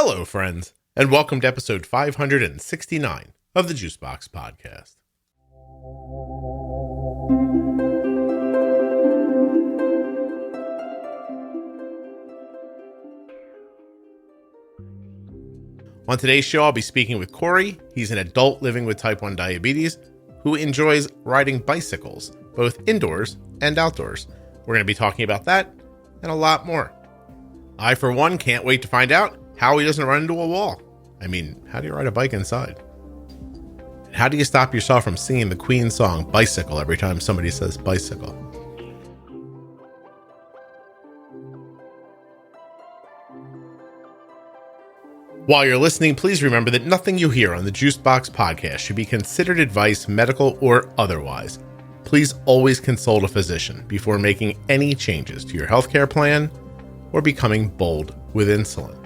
Hello, friends, and welcome to episode 569 of the Juicebox Podcast. On today's show, I'll be speaking with Corey. He's an adult living with type 1 diabetes who enjoys riding bicycles, both indoors and outdoors. We're going to be talking about that and a lot more. I, for one, can't wait to find out how he doesn't run into a wall. I mean, how do you ride a bike inside? How do you stop yourself from singing the Queen song, Bicycle, every time somebody says bicycle? While you're listening, please remember that nothing you hear on the Juicebox Podcast should be considered advice, medical or otherwise. Please always consult a physician before making any changes to your healthcare plan or becoming bold with insulin.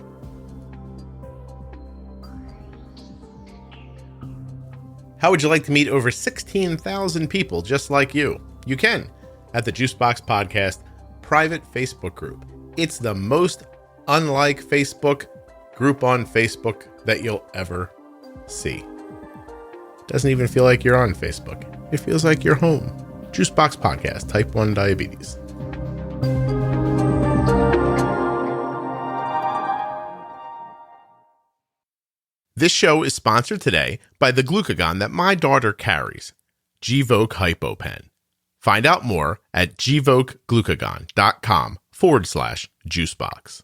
How would you like to meet over 16,000 people just like you? You can at the Juicebox Podcast private Facebook group. It's the most unlike Facebook group on Facebook that you'll ever see. Doesn't even feel like you're on Facebook. It feels like you're home. Juicebox Podcast, type 1 diabetes. This show is sponsored today by the glucagon that my daughter carries, Gvoke HypoPen. Find out more at gvokeglucagon.com/juicebox.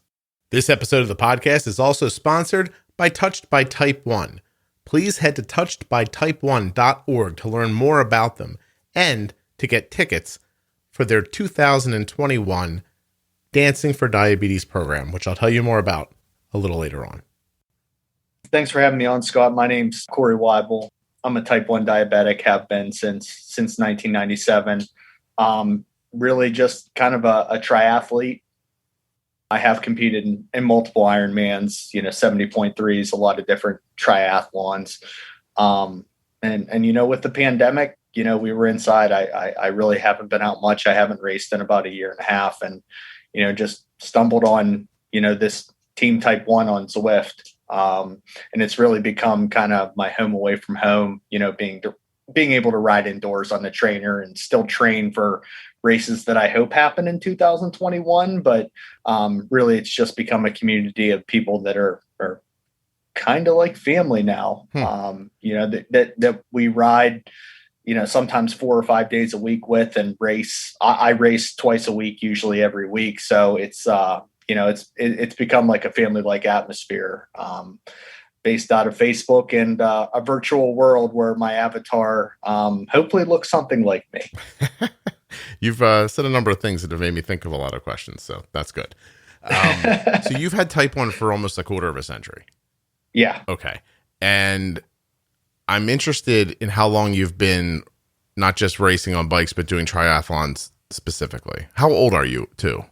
This episode of the podcast is also sponsored by Touched by Type 1. Please head to touchedbytype1.org to learn more about them and to get tickets for their 2021 Dancing for Diabetes program, which I'll tell you more about a little later on. Thanks for having me on, Scott. My name's Corey Weibel. I'm a type 1 diabetic, have been since 1997. Really just kind of a triathlete. I have competed in multiple Ironmans, 70.3s, a lot of different triathlons. And with the pandemic, we were inside. I really haven't been out much. I haven't raced in about a year and a half, and, just stumbled on, this Team Type 1 on Zwift. And it's really become kind of my home away from home, being able to ride indoors on the trainer and still train for races that I hope happen in 2021. But really, it's just become a community of people that are kind of like family now, that we ride, sometimes 4 or 5 days a week with and race. I race twice a week, usually every week. So it's, it's become like a family-like atmosphere, based out of Facebook and a virtual world where my avatar hopefully looks something like me. You've said a number of things that have made me think of a lot of questions, so that's good. So you've had type 1 for almost a quarter of a century. Yeah. Okay. And I'm interested in how long you've been not just racing on bikes, but doing triathlons specifically. How old are you, too?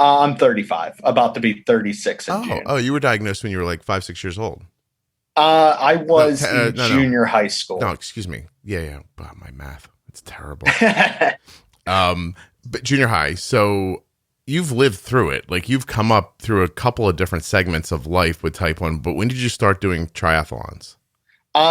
I'm 35, about to be 36 in June. Oh, you were diagnosed when you were like 5-6 years old. I was in junior high school. No, excuse me. Yeah. Wow, my math. It's terrible. But junior high. So you've lived through it. Like you've come up through a couple of different segments of life with type 1. But when did you start doing triathlons?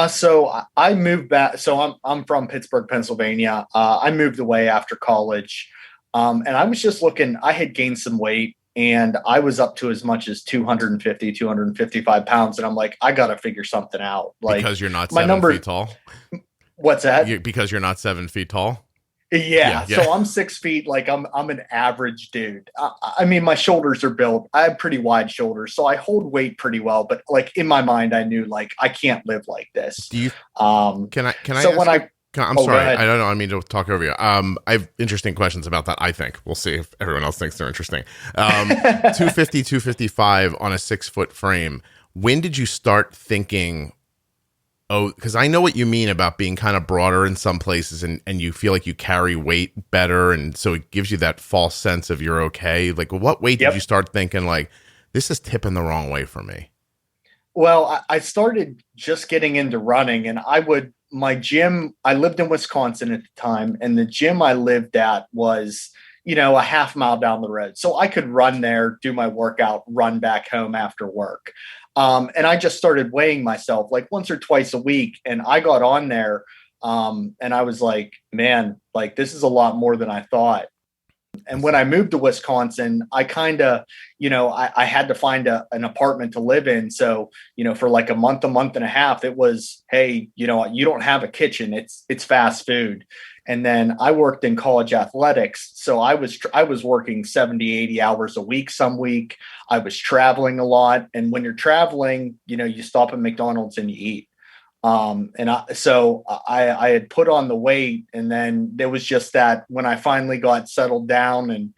So I moved back. So I'm from Pittsburgh, Pennsylvania. I moved away after college. And I was just looking, I had gained some weight and I was up to as much as 250, 255 pounds. And I'm like, I got to figure something out. Like, because you're not 7 feet tall. What's that? Because you're not 7 feet tall. Yeah. So I'm 6 feet. Like I'm an average dude. I mean, my shoulders are built. I have pretty wide shoulders, so I hold weight pretty well. But like in my mind, I knew like I can't live like this. Do you? Can I? So when I'm sorry. I don't know. I mean to talk over you. I have interesting questions about that. I think we'll see if everyone else thinks they're interesting. 250, 255 on a 6 foot frame. When did you start thinking? Oh, because I know what you mean about being kind of broader in some places and you feel like you carry weight better. And so it gives you that false sense of you're okay. Like what weight did you start thinking like, this is tipping the wrong way for me? Well, I started just getting into running and my gym, I lived in Wisconsin at the time. And the gym I lived at was, a half mile down the road. So I could run there, do my workout, run back home after work. And I just started weighing myself like once or twice a week. And I got on there and I was like, man, like this is a lot more than I thought. And when I moved to Wisconsin, I kind of, I had to find an apartment to live in. So, for like a month and a half, it was, hey, you don't have a kitchen. It's fast food. And then I worked in college athletics. So I was working 70, 80 hours a week, some week. I was traveling a lot. And when you're traveling, you stop at McDonald's and you eat. I had put on the weight, and then there was just that when I finally got settled down and,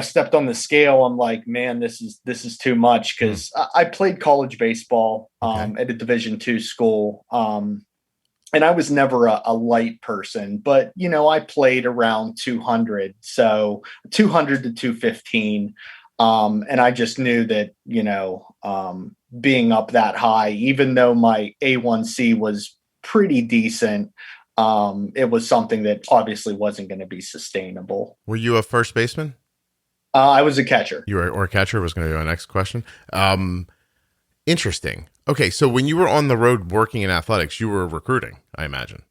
stepped on the scale, I'm like, man, this is too much. Cause I played college baseball, at a Division II school. And I was never a light person, but, I played around 200, so 200 to 215. And I just knew that, being up that high, even though my A1C was pretty decent, it was something that obviously wasn't going to be sustainable. Were you a first baseman? I was a catcher. You were, or a catcher was going to be my next question. Interesting. Okay. So when you were on the road working in athletics, you were recruiting, I imagine.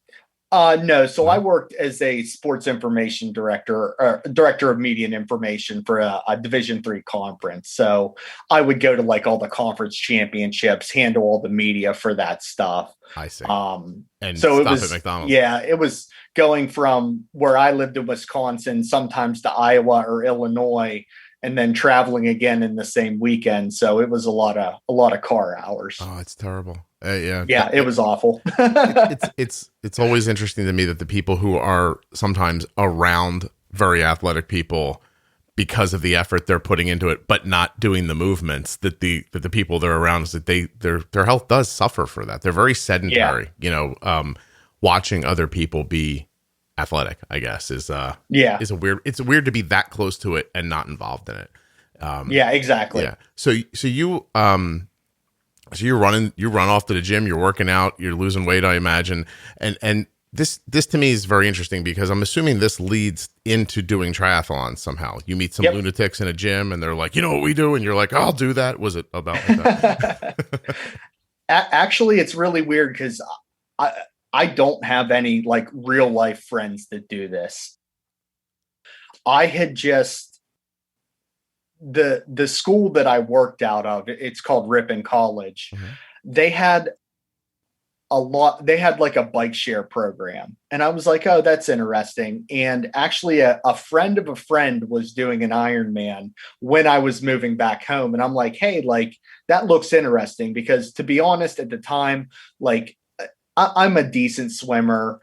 No. So I worked as a sports information director, or director of media and information for a Division III conference. So I would go to like all the conference championships, handle all the media for that stuff. I see. And so it was at McDonald's. Yeah, it was going from where I lived in Wisconsin, sometimes to Iowa or Illinois, and then traveling again in the same weekend. So it was a lot of car hours. Oh, it's terrible. Yeah, it was awful. It's always interesting to me that the people who are sometimes around very athletic people, because of the effort they're putting into it, but not doing the movements, that the people they're around, is that their health does suffer for that. They're very sedentary. Watching other people be athletic, I guess, is weird. It's weird to be that close to it and not involved in it. Exactly. Yeah. So you you run off to the gym, you're working out, you're losing weight, I imagine. And this to me is very interesting, because I'm assuming this leads into doing triathlons somehow. You meet some lunatics in a gym and they're like, you know what we do? And you're like, I'll do that. Was it about like that? Actually, it's really weird because I don't have any like real life friends that do this. I had just, the school that I worked out of, it's called Ripon College. Mm-hmm. They had like a bike share program. And I was like, oh, that's interesting. And actually a friend of a friend was doing an Ironman when I was moving back home. And I'm like, hey, like that looks interesting, because to be honest, at the time, like I'm a decent swimmer,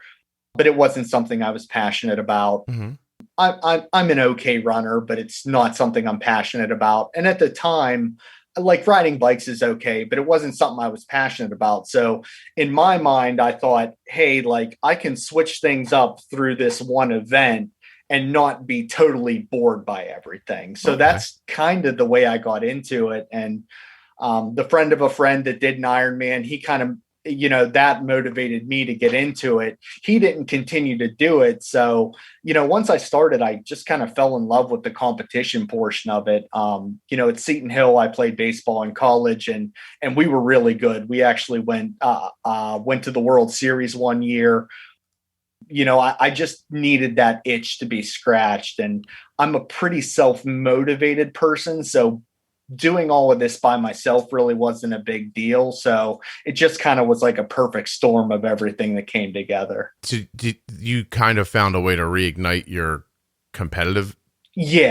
but it wasn't something I was passionate about. Mm-hmm. I'm an okay runner, but it's not something I'm passionate about. And at the time, like riding bikes is okay, but it wasn't something I was passionate about. So in my mind, I thought, hey, like I can switch things up through this one event and not be totally bored by everything. So that's kind of the way I got into it. And the friend of a friend that did an Ironman, he kind of, that motivated me to get into it. He didn't continue to do it. So, once I started, I just kind of fell in love with the competition portion of it. At Seton Hill, I played baseball in college and we were really good. We actually went to the World Series one year. I just needed that itch to be scratched, and I'm a pretty self-motivated person. So doing all of this by myself really wasn't a big deal. So it just kind of was like a perfect storm of everything that came together. So you kind of found a way to reignite your competitive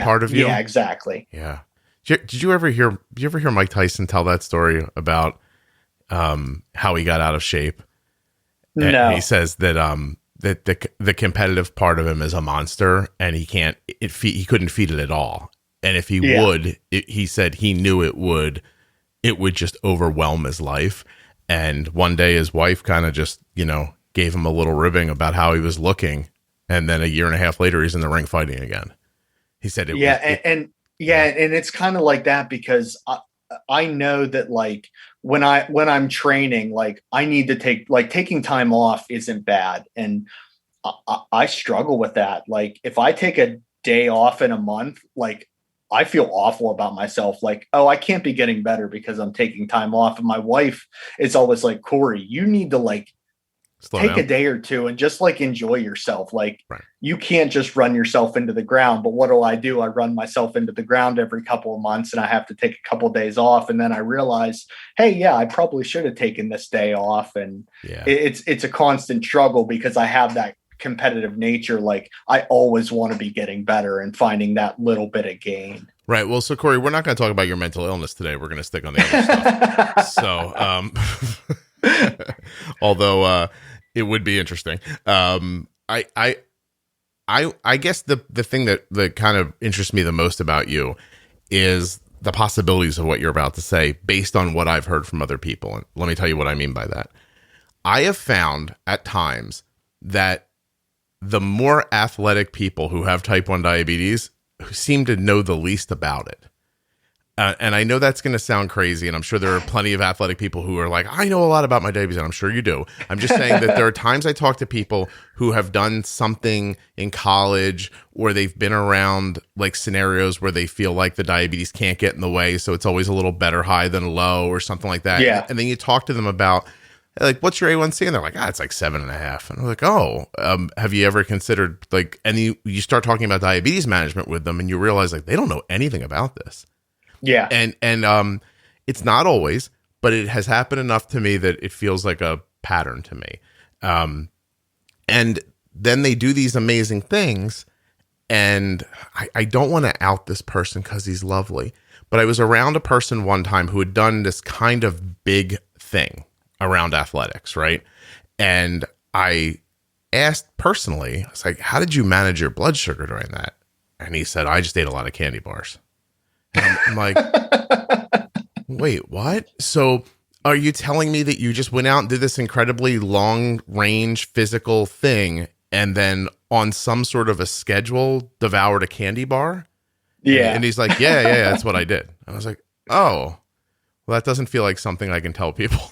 part of you? Yeah, exactly. Yeah. Did you ever hear Mike Tyson tell that story about how he got out of shape? No. And he says that that the competitive part of him is a monster, and he couldn't feed it at all. And if he would, he said he knew it would just overwhelm his life. And one day his wife kind of just, gave him a little ribbing about how he was looking. And then a year and a half later, he's in the ring fighting again. He said and it's kind of like that, because I know that like when I'm training, like I need to taking time off isn't bad. And I struggle with that. Like if I take a day off in a month, like I feel awful about myself. Like, oh, I can't be getting better because I'm taking time off. And my wife is always like, Corey, you need to like take a day or two and just like enjoy yourself. Like you can't just run yourself into the ground. But what do? I run myself into the ground every couple of months and I have to take a couple of days off. And then I realize, hey, yeah, I probably should have taken this day off. And it's a constant struggle because I have that competitive nature. Like I always want to be getting better and finding that little bit of gain. Right. Well, so Corey, we're not going to talk about your mental illness today. We're going to stick on the other stuff. So, although it would be interesting. I guess the thing that kind of interests me the most about you is the possibilities of what you're about to say based on what I've heard from other people. And let me tell you what I mean by that. I have found at times that the more athletic people who have type 1 diabetes seem to know the least about it. And I know that's going to sound crazy, and I'm sure there are plenty of athletic people who are like, I know a lot about my diabetes, and I'm sure you do. I'm just saying that there are times I talk to people who have done something in college or they've been around like scenarios where they feel like the diabetes can't get in the way, so it's always a little better high than low or something like that. Yeah. And then you talk to them about, like, what's your A1C? And they're like, it's like 7.5. And I'm like, oh, have you ever considered like, and you start talking about diabetes management with them and you realize like they don't know anything about this. Yeah. And it's not always, but it has happened enough to me that it feels like a pattern to me. And then they do these amazing things. And I don't want to out this person because he's lovely, but I was around a person one time who had done this kind of big thing around athletics, right? And I asked personally, I was like, how did you manage your blood sugar during that? And he said, I just ate a lot of candy bars. And I'm like, wait, what? So are you telling me that you just went out and did this incredibly long range physical thing and then on some sort of a schedule devoured a candy bar? Yeah. And he's like, yeah, that's what I did. I was like, oh, well, that doesn't feel like something I can tell people.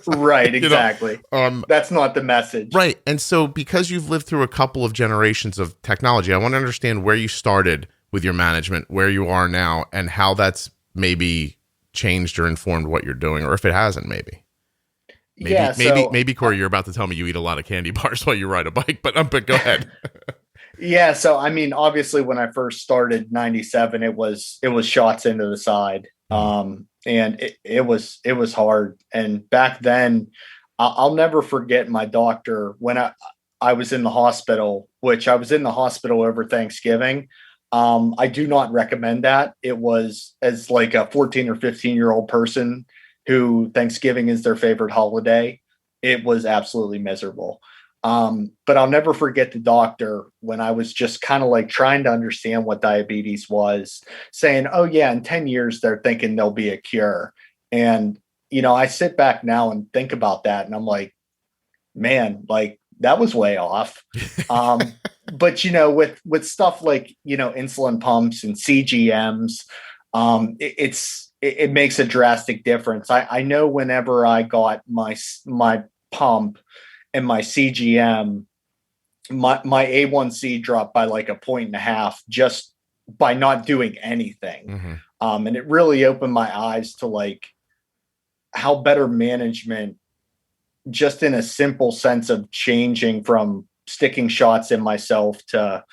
Right, exactly. That's not the message. Right. And so because you've lived through a couple of generations of technology, I want to understand where you started with your management, where you are now, and how that's maybe changed or informed what you're doing, or if it hasn't, maybe. Maybe Corey, you're about to tell me you eat a lot of candy bars while you ride a bike, but go ahead. Yeah. So, I mean, obviously when I first started 97, it was shots into the side. And it was hard. And back then I'll never forget my doctor when I was in the hospital, which I was in the hospital over Thanksgiving. I do not recommend that. It was as like a 14 or 15-year-old person who Thanksgiving is their favorite holiday. It was absolutely miserable. But I'll never forget the doctor when I was just kind of like trying to understand what diabetes was, saying, oh yeah, in 10 years, they're thinking there'll be a cure. And, I sit back now and think about that and I'm like, man, like that was way off. But, with stuff like, insulin pumps and CGMs, it makes a drastic difference. I know whenever I got my pump and my CGM, my A1C dropped by like 1.5 just by not doing anything. Mm-hmm. And it really opened my eyes to like how better management, just in a simple sense of changing from sticking shots in myself to,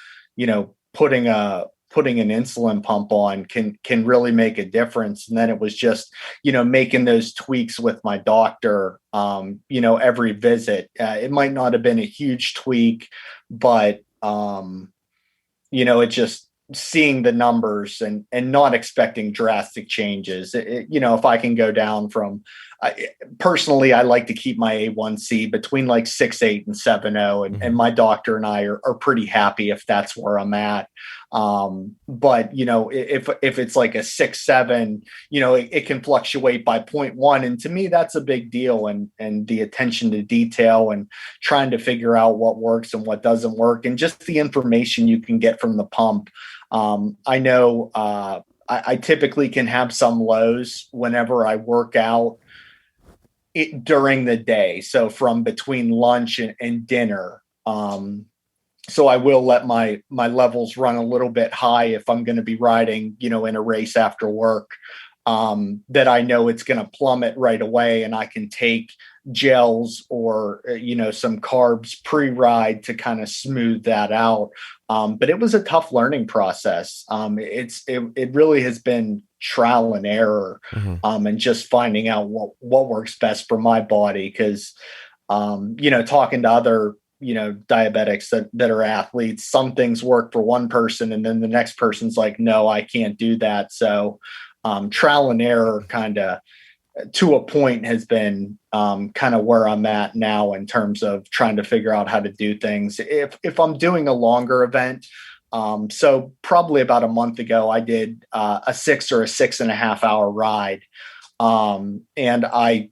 putting an insulin pump on can really make a difference. And then it was just, making those tweaks with my doctor, every visit. It might not have been a huge tweak, but, it just seeing the numbers and not expecting drastic changes. If I can go down from, personally, I like to keep my A1C between like 6.8 and 7.0. And my doctor and I are pretty happy if that's where I'm at. But if it's like a 6.7, it can fluctuate by 0.1. And to me, that's a big deal. And the attention to detail and trying to figure out what works and what doesn't work. And just the information you can get from the pump. I know, I typically can have some lows whenever I work out during the day. So from between lunch and dinner, So I will let my levels run a little bit high if I'm going to be riding, in a race after work, that I know it's going to plummet right away, and I can take gels or, some carbs pre-ride to kind of smooth that out. But it was a tough learning process. It really has been trial and error, and just finding out what works best for my body. Cause, talking to other, diabetics that are athletes, some things work for one person and then the next person's like, no, I can't do that. So, trial and error kind of to a point has been kind of where I'm at now in terms of trying to figure out how to do things. If I'm doing a longer event, so probably about a month ago, I did a 6 or a 6.5 hour ride. And I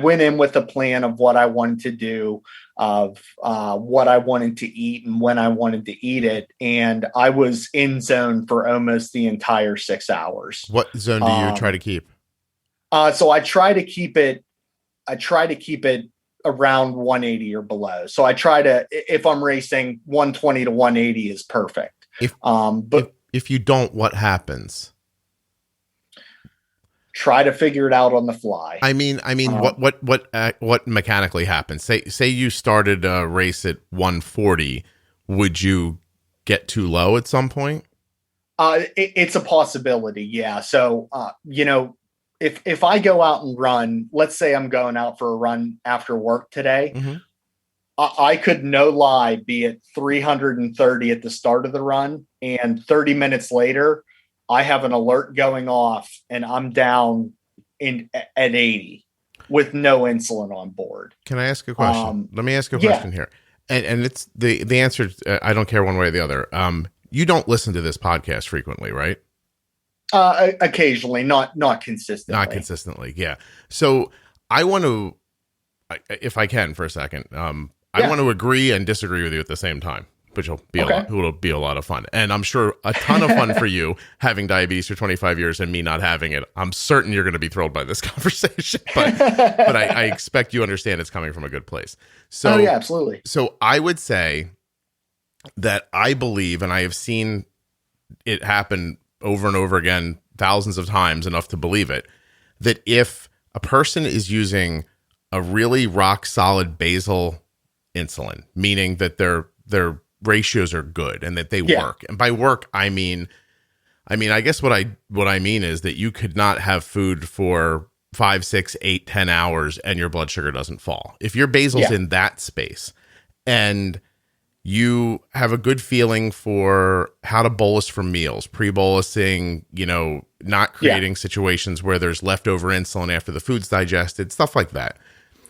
went in with a plan of what I wanted to do, of what I wanted to eat and when I wanted to eat it. And I was in zone for almost the entire 6 hours. What zone do you try to keep? So I try to keep it around 180 or below. So I try to, if I'm racing, 120 to 180 is perfect. If you don't, what happens? Try to figure it out on the fly. I mean, what mechanically happens? Say you started a race at 140. Would you get too low at some point? It's a possibility. Yeah. So, if I go out and run, let's say I'm going out for a run after work today, I could, no lie, be at 330 at the start of the run, and 30 minutes later, I have an alert going off and I'm down at 80 with no insulin on board. Can I ask a question? Let me ask a question here. And it's the answer. I don't care one way or the other. You don't listen to this podcast frequently, right? Occasionally, not consistently. Not consistently. Yeah. So I want to, if I can for a second, I want to agree and disagree with you at the same time, which will be a lot of fun. And I'm sure a ton of fun for you having diabetes for 25 years and me not having it. I'm certain you're going to be thrilled by this conversation, but I expect you understand it's coming from a good place. So, yeah, absolutely. So I would say that I believe, and I have seen it happen over and over again, thousands of times, enough to believe it, that if a person is using a really rock solid basal insulin, meaning that their ratios are good and that they work. And by work, I mean, I guess what I mean is that you could not have food for 5, 6, 8, 10 hours and your blood sugar doesn't fall. If your basal's in that space and you have a good feeling for how to bolus for meals, pre-bolusing, not creating situations where there's leftover insulin after the food's digested, stuff like that.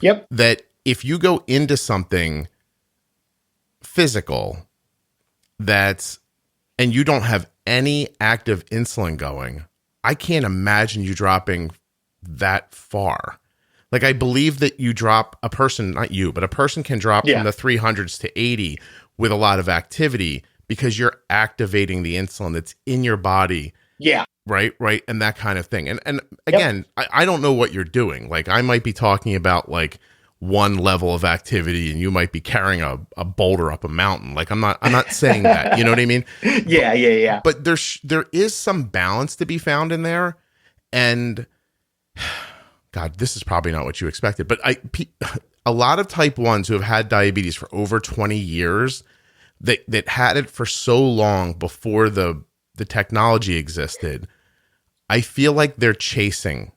Yep. That if you go into something physical and you don't have any active insulin going, I can't imagine you dropping that far. Like, I believe that you drop a person, not you, but a person can drop from the 300s to 80 with a lot of activity because you're activating the insulin that's in your body. Yeah. Right. And that kind of thing. And again, I don't know what you're doing. Like, I might be talking about like one level of activity and you might be carrying a boulder up a mountain. Like, I'm not saying that, you know what I mean? Yeah. But there is some balance to be found in there. And God, this is probably not what you expected, but a lot of type 1s who have had diabetes for over 20 years that had it for so long before the technology existed, I feel like they're chasing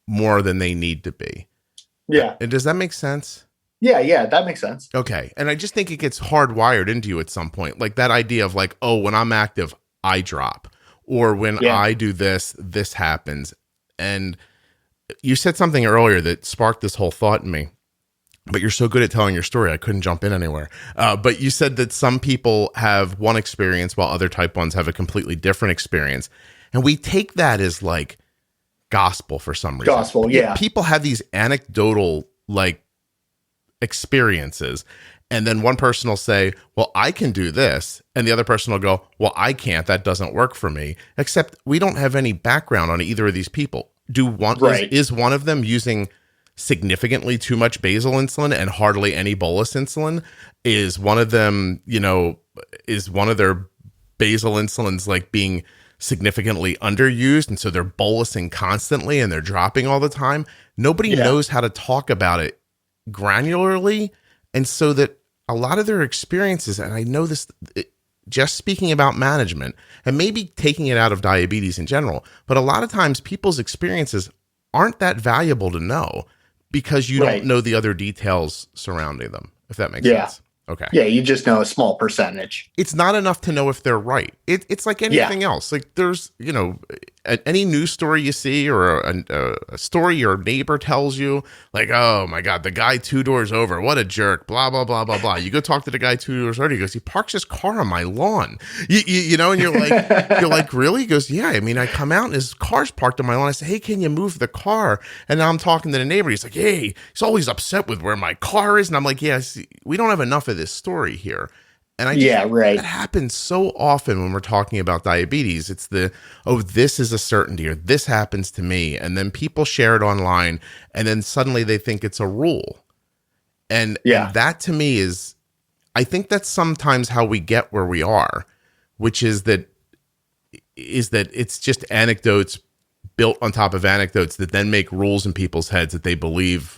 more than they need to be. Yeah. And does that make sense? Yeah, that makes sense. Okay. And I just think it gets hardwired into you at some point. Like that idea of like, oh, when I'm active, I drop. Or when I do this happens. And you said something earlier that sparked this whole thought in me. But you're so good at telling your story, I couldn't jump in anywhere. But you said that some people have one experience while other type 1s have a completely different experience. And we take that as like gospel for some reason. Gospel, yeah. People have these anecdotal like experiences. And then one person will say, well, I can do this. And the other person will go, well, I can't. That doesn't work for me. Except we don't have any background on either of these people. Is one of them using significantly too much basal insulin and hardly any bolus insulin. Is one of them, is one of their basal insulins like being significantly underused, and so they're bolusing constantly and they're dropping all the time. Nobody knows how to talk about it granularly, and so that a lot of their experiences, and I know this just speaking about management and maybe taking it out of diabetes in general, but a lot of times people's experiences aren't that valuable to know because you don't know the other details surrounding them, if that makes sense. Okay. Yeah, you just know a small percentage. It's not enough to know if they're right. It's like anything else. Like there's, any news story you see or a story your neighbor tells you, like, oh my God, the guy 2 doors over, what a jerk, blah, blah, blah, blah, blah. You go talk to the guy 2 doors over, he goes, he parks his car on my lawn. And you're like, really? He goes, yeah, I mean, I come out and his car's parked on my lawn. I say, hey, can you move the car? And now I'm talking to the neighbor. He's like, hey, he's always upset with where my car is. And I'm like, yeah, see, we don't have enough of this story here. And that happens so often when we're talking about diabetes. It's this is a certainty, or this happens to me. And then people share it online and then suddenly they think it's a rule. And that to me I think that's sometimes how we get where we are, which is that it's just anecdotes built on top of anecdotes that then make rules in people's heads that they believe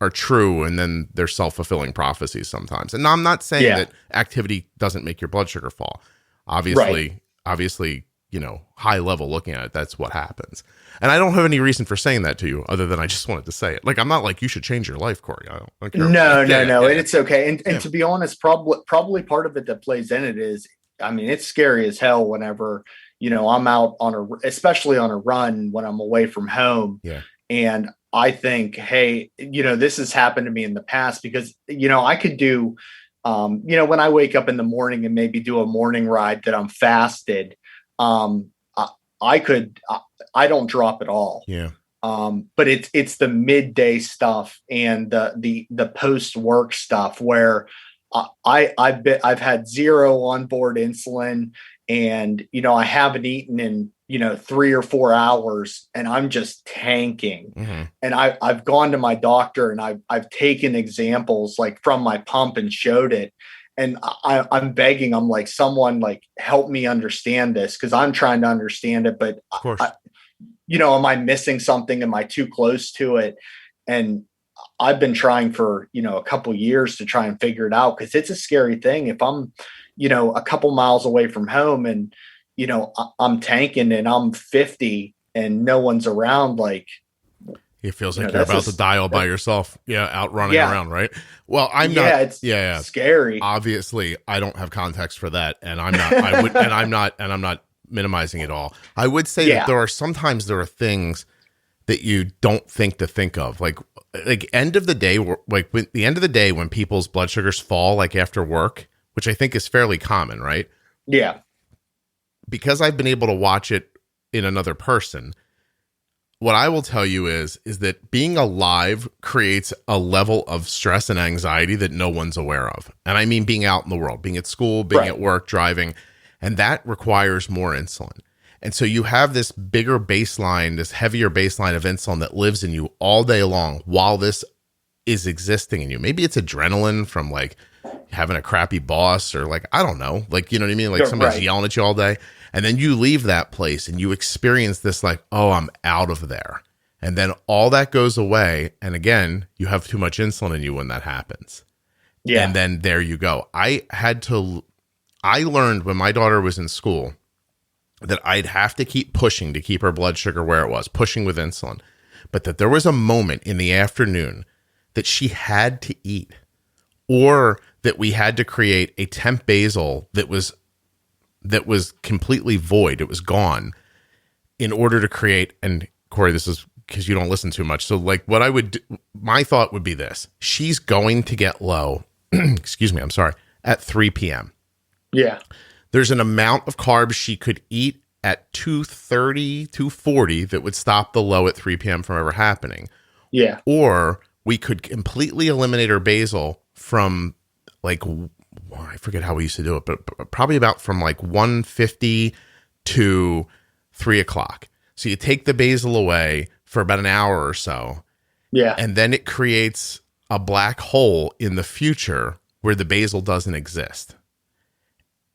are true, and then they're self-fulfilling prophecies sometimes. And I'm not saying that activity doesn't make your blood sugar fall. Obviously, high level looking at it, that's what happens. And I don't have any reason for saying that to you other than I just wanted to say it. Like, I'm not like, you should change your life, Corey. I don't care. No. It's okay. And to be honest, probably part of it that plays in it is, I mean, it's scary as hell whenever, I'm out especially on a run when I'm away from home. Yeah. And I think, hey, this has happened to me in the past because, I could do, when I wake up in the morning and maybe do a morning ride that I'm fasted, I don't drop at all. Yeah. But it's the midday stuff and the post work stuff where I've had zero onboard insulin and, I haven't eaten in, 3 or 4 hours and I'm just tanking. Mm-hmm. And I've gone to my doctor and I've taken examples like from my pump and showed it. And I'm begging, I'm like, someone like help me understand this. Cause I'm trying to understand it, but of course. Am I missing something? Am I too close to it? And I've been trying for, a couple years to try and figure it out. Cause it's a scary thing. If I'm, a couple miles away from home and, I'm tanking and I'm 50 and no one's around, like, it feels like you're about to die all by yourself. Yeah. Out running around. Right. Well, I'm not. It's scary. Obviously I don't have context for that. And I'm not, I'm not minimizing it all. I would say that there are things that you don't think to think of. Like end of the day, when people's blood sugars fall, like after work, which I think is fairly common, right? Yeah. Because I've been able to watch it in another person, what I will tell you is that being alive creates a level of stress and anxiety that no one's aware of. And I mean being out in the world, being at school, being at work, driving, and that requires more insulin. And so you have this bigger baseline, this heavier baseline of insulin that lives in you all day long while this is existing in you. Maybe it's adrenaline from like having a crappy boss or like, I don't know, like, you know what I mean? Like somebody's yelling at you all day. And then you leave that place and you experience this like, oh, I'm out of there. And then all that goes away. And again, you have too much insulin in you when that happens. Yeah. And then there you go. I learned when my daughter was in school that I'd have to keep pushing to keep her blood sugar where it was, pushing with insulin. But that there was a moment in the afternoon that she had to eat, or that we had to create a temp basal that was completely void. It was gone in order to create, and Corey, this is because you don't listen too much. So like what I would do, my thought would be this: she's going to get low, excuse me, I'm sorry, at 3 p.m. Yeah. There's an amount of carbs she could eat at 2:30, 2:40 that would stop the low at 3 p.m. from ever happening. Yeah. Or we could completely eliminate her basal from like, I forget how we used to do it, but probably about from like 1:50 to 3 o'clock. So you take the basal away for about an hour or so, Yeah. And then it creates a black hole in the future where the basal doesn't exist.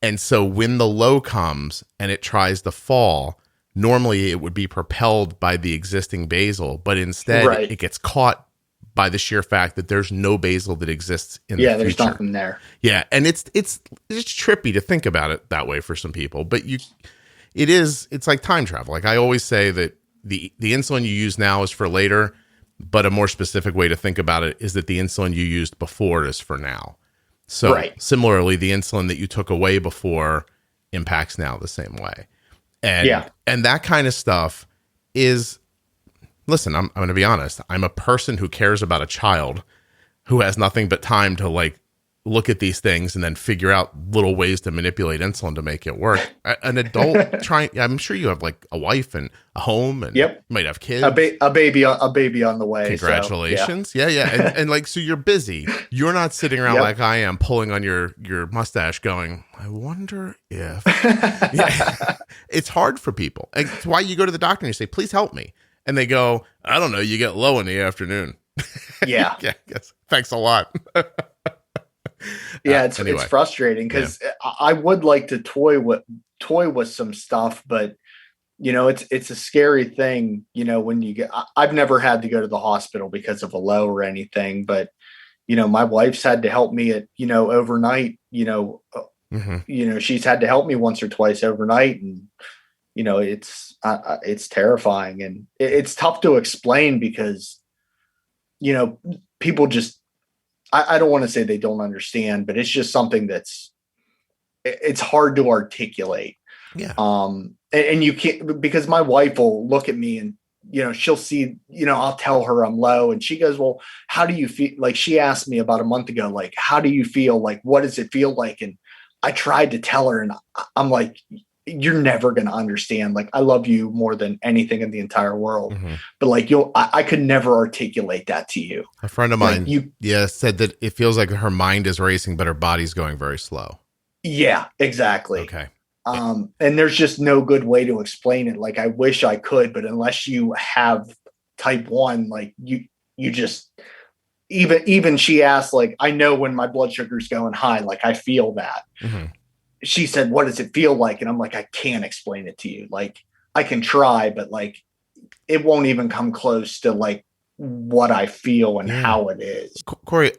And so when the low comes and it tries to fall, normally it would be propelled by the existing basal, but instead it gets caught by the sheer fact that there's no basal that exists in the future. Yeah, there's nothing there. Yeah, and it's trippy to think about it that way for some people, but it's like time travel. Like I always say that the insulin you use now is for later, but a more specific way to think about it is that the insulin you used before is for now. So similarly, the insulin that you took away before impacts now the same way. And that kind of stuff is, listen, I'm going to be honest. I'm a person who cares about a child who has nothing but time to like look at these things and then figure out little ways to manipulate insulin to make it work. An adult I'm sure you have like a wife and a home and you might have kids. A baby on the way. Congratulations. So, yeah. And like, so you're busy. You're not sitting around like I am pulling on your mustache going, I wonder if it's hard for people. It's why you go to the doctor and you say, please help me. And they go, I don't know, you get low in the afternood. Yeah. Yes. Thanks a lot. Yeah, it's frustrating because I would like to toy with some stuff, but it's a scary thing, when I've never had to go to the hospital because of a low or anything, but my wife's had to help me at overnight, she's had to help me once or twice overnight, and it's terrifying, and it's tough to explain because people just, I don't want to say they don't understand, but it's just something it's hard to articulate. Yeah. And you can't, because my wife will look at me and, she'll see, I'll tell her I'm low and she goes, well, how do you feel? Like she asked me about a month ago, like, how do you feel? Like, what does it feel like? And I tried to tell her and I'm like, you're never going to understand. Like, I love you more than anything in the entire world, but like, I could never articulate that to you. A friend of mine, said that it feels like her mind is racing, but her body's going very slow. Yeah, exactly. Okay. And there's just no good way to explain it. Like, I wish I could, but unless you have type 1, like you just, even she asked, like, I know when my blood sugar's going high, like I feel that. She said, what does it feel like? And I'm like, I can't explain it to you. Like, I can try, but like, it won't even come close to like what I feel and how it is. Corey,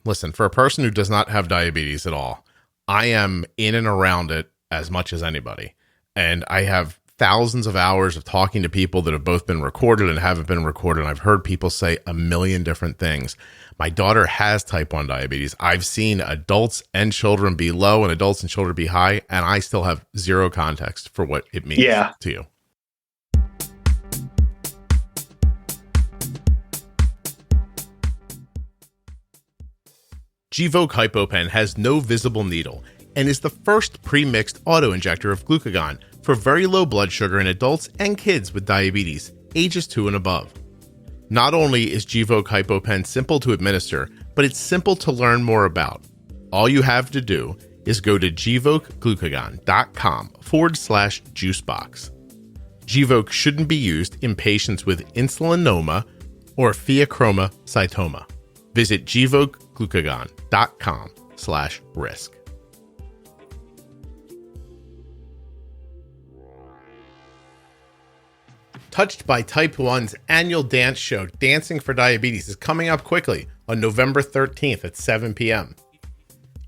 listen, for a person who does not have diabetes at all, I am in and around it as much as anybody. And I have thousands of hours of talking to people that have both been recorded and haven't been recorded. And I've heard people say a million different things. My daughter has type 1 diabetes. I've seen adults and children be low and adults and children be high, and I still have zero context for what it means to you. Gvoke HypoPen has no visible needle and is the first pre-mixed auto-injector of glucagon for very low blood sugar in adults and kids with diabetes, ages 2 and above. Not only is Gvoke HypoPen simple to administer, but it's simple to learn more about. All you have to do is go to gvokeglucagon.com/juicebox. Gvoke shouldn't be used in patients with insulinoma or pheochromocytoma. Visit gvokeglucagon.com/risk. Touched by Type 1's annual dance show, Dancing for Diabetes, is coming up quickly on November 13th at 7 p.m.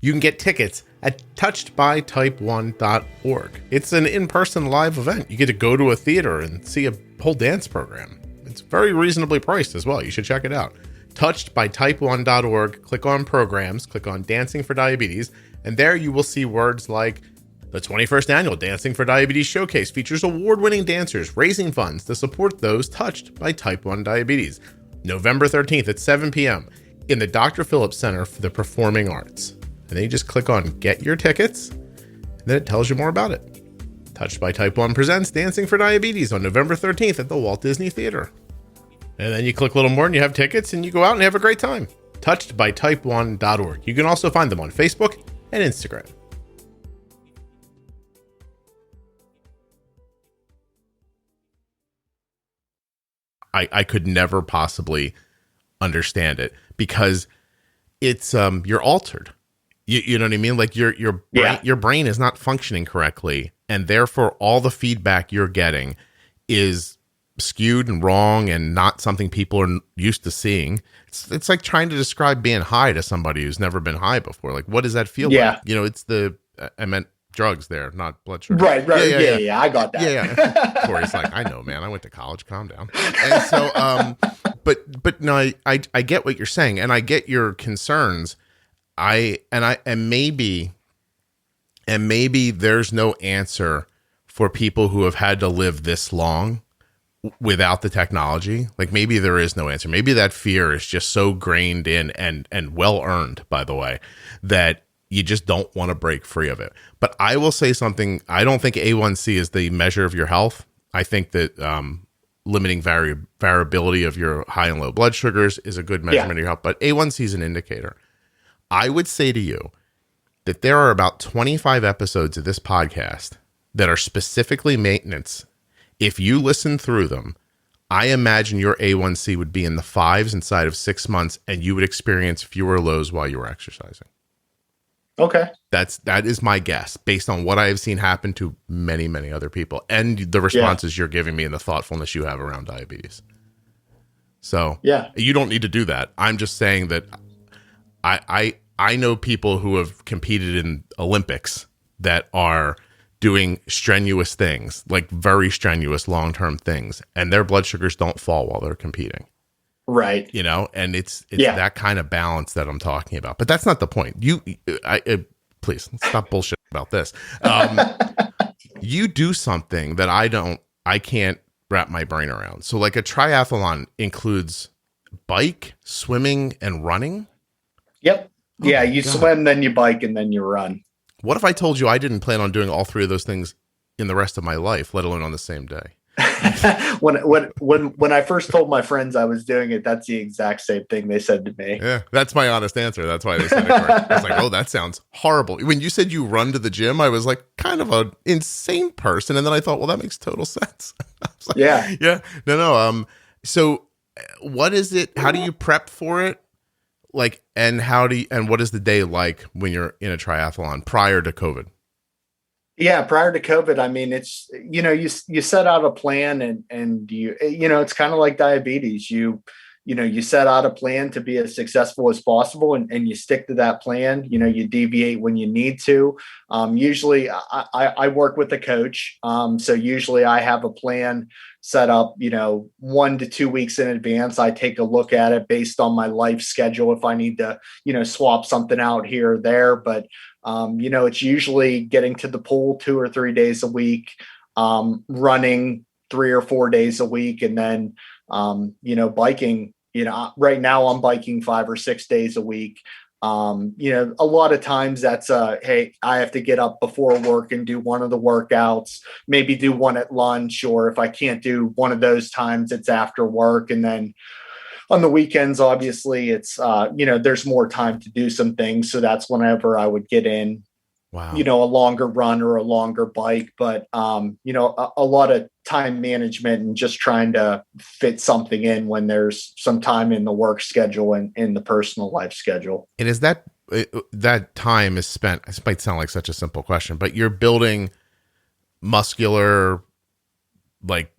You can get tickets at touchedbytype1.org. It's an in-person live event. You get to go to a theater and see a whole dance program. It's very reasonably priced as well. You should check it out. Touchedbytype1.org. Click on programs, click on Dancing for Diabetes, and there you will see words like the 21st Annual Dancing for Diabetes Showcase features award-winning dancers raising funds to support those touched by type 1 diabetes. November 13th at 7 p.m. in the Dr. Phillips Center for the Performing Arts. And then you just click on Get Your Tickets, and then it tells you more about it. Touched by Type 1 presents Dancing for Diabetes on November 13th at the Walt Disney Theater. And then you click a little more and you have tickets and you go out and have a great time. Touchedbytype1.org. You can also find them on Facebook and Instagram. I could never possibly understand it because it's you're altered. You know what I mean? Like your brain is not functioning correctly, and therefore all the feedback you're getting is skewed and wrong and not something people are used to seeing. It's like trying to describe being high to somebody who's never been high before. Like, what does that feel like? You know, it's I meant drugs there, not blood sugar. Right. Yeah. I got that. Yeah. Corey's like, I know, man. I went to college. Calm down. And so, but no, I get what you're saying, and I get your concerns. And maybe there's no answer for people who have had to live this long without the technology. Like maybe there is no answer. Maybe that fear is just so grained in and well earned, by the way, that you just don't want to break free of it. But I will say something. I don't think A1C is the measure of your health. I think that limiting variability of your high and low blood sugars is a good measurement of your health. But A1C is an indicator. I would say to you that there are about 25 episodes of this podcast that are specifically maintenance. If you listen through them, I imagine your A1C would be in the 5s inside of 6 months, and you would experience fewer lows while you were exercising. Okay. That is my guess based on what I have seen happen to many, many other people and the responses you're giving me and the thoughtfulness you have around diabetes. So you don't need to do that. I'm just saying that I know people who have competed in Olympics that are doing strenuous things, like very strenuous long-term things, and their blood sugars don't fall while they're competing. Right. You know, and it's that kind of balance that I'm talking about. But that's not the point. Please stop bullshit about this. You do something that I can't wrap my brain around. So like a triathlon includes bike, swimming, and running. Yep. Yeah, you swim, then you bike, and then you run. What if I told you I didn't plan on doing all three of those things in the rest of my life, let alone on the same day? When I first told my friends I was doing it, that's the exact same thing they said to me. Yeah, that's my honest answer. That's why they said it. I was like, oh, that sounds horrible. When you said you run to the gym, I was like kind of an insane person. And then I thought, well, that makes total sense. I was like, yeah. No. So what is it? How do you prep for it? Like, and what is the day like when you're in a triathlon prior to COVID? Yeah, prior to COVID, I mean, it's, you set out a plan and it's kind of like diabetes. You set out a plan to be as successful as possible and you stick to that plan. You deviate when you need to. Usually I work with a coach. So usually I have a plan set up, 1 to 2 weeks in advance. I take a look at it based on my life schedule. If I need to, swap something out here or there, but it's usually getting to the pool 2 or 3 days a week, running 3 or 4 days a week. And then, biking, right now I'm biking 5 or 6 days a week. A lot of times that's hey, I have to get up before work and do one of the workouts, maybe do one at lunch, or if I can't do one of those times, it's after work. And then on the weekends, obviously it's, there's more time to do some things. So that's whenever I would get in, a longer run or a longer bike, but, a lot of time management and just trying to fit something in when there's some time in the work schedule and in the personal life schedule. And is that time is spent, this might sound like such a simple question, but you're building muscular, like,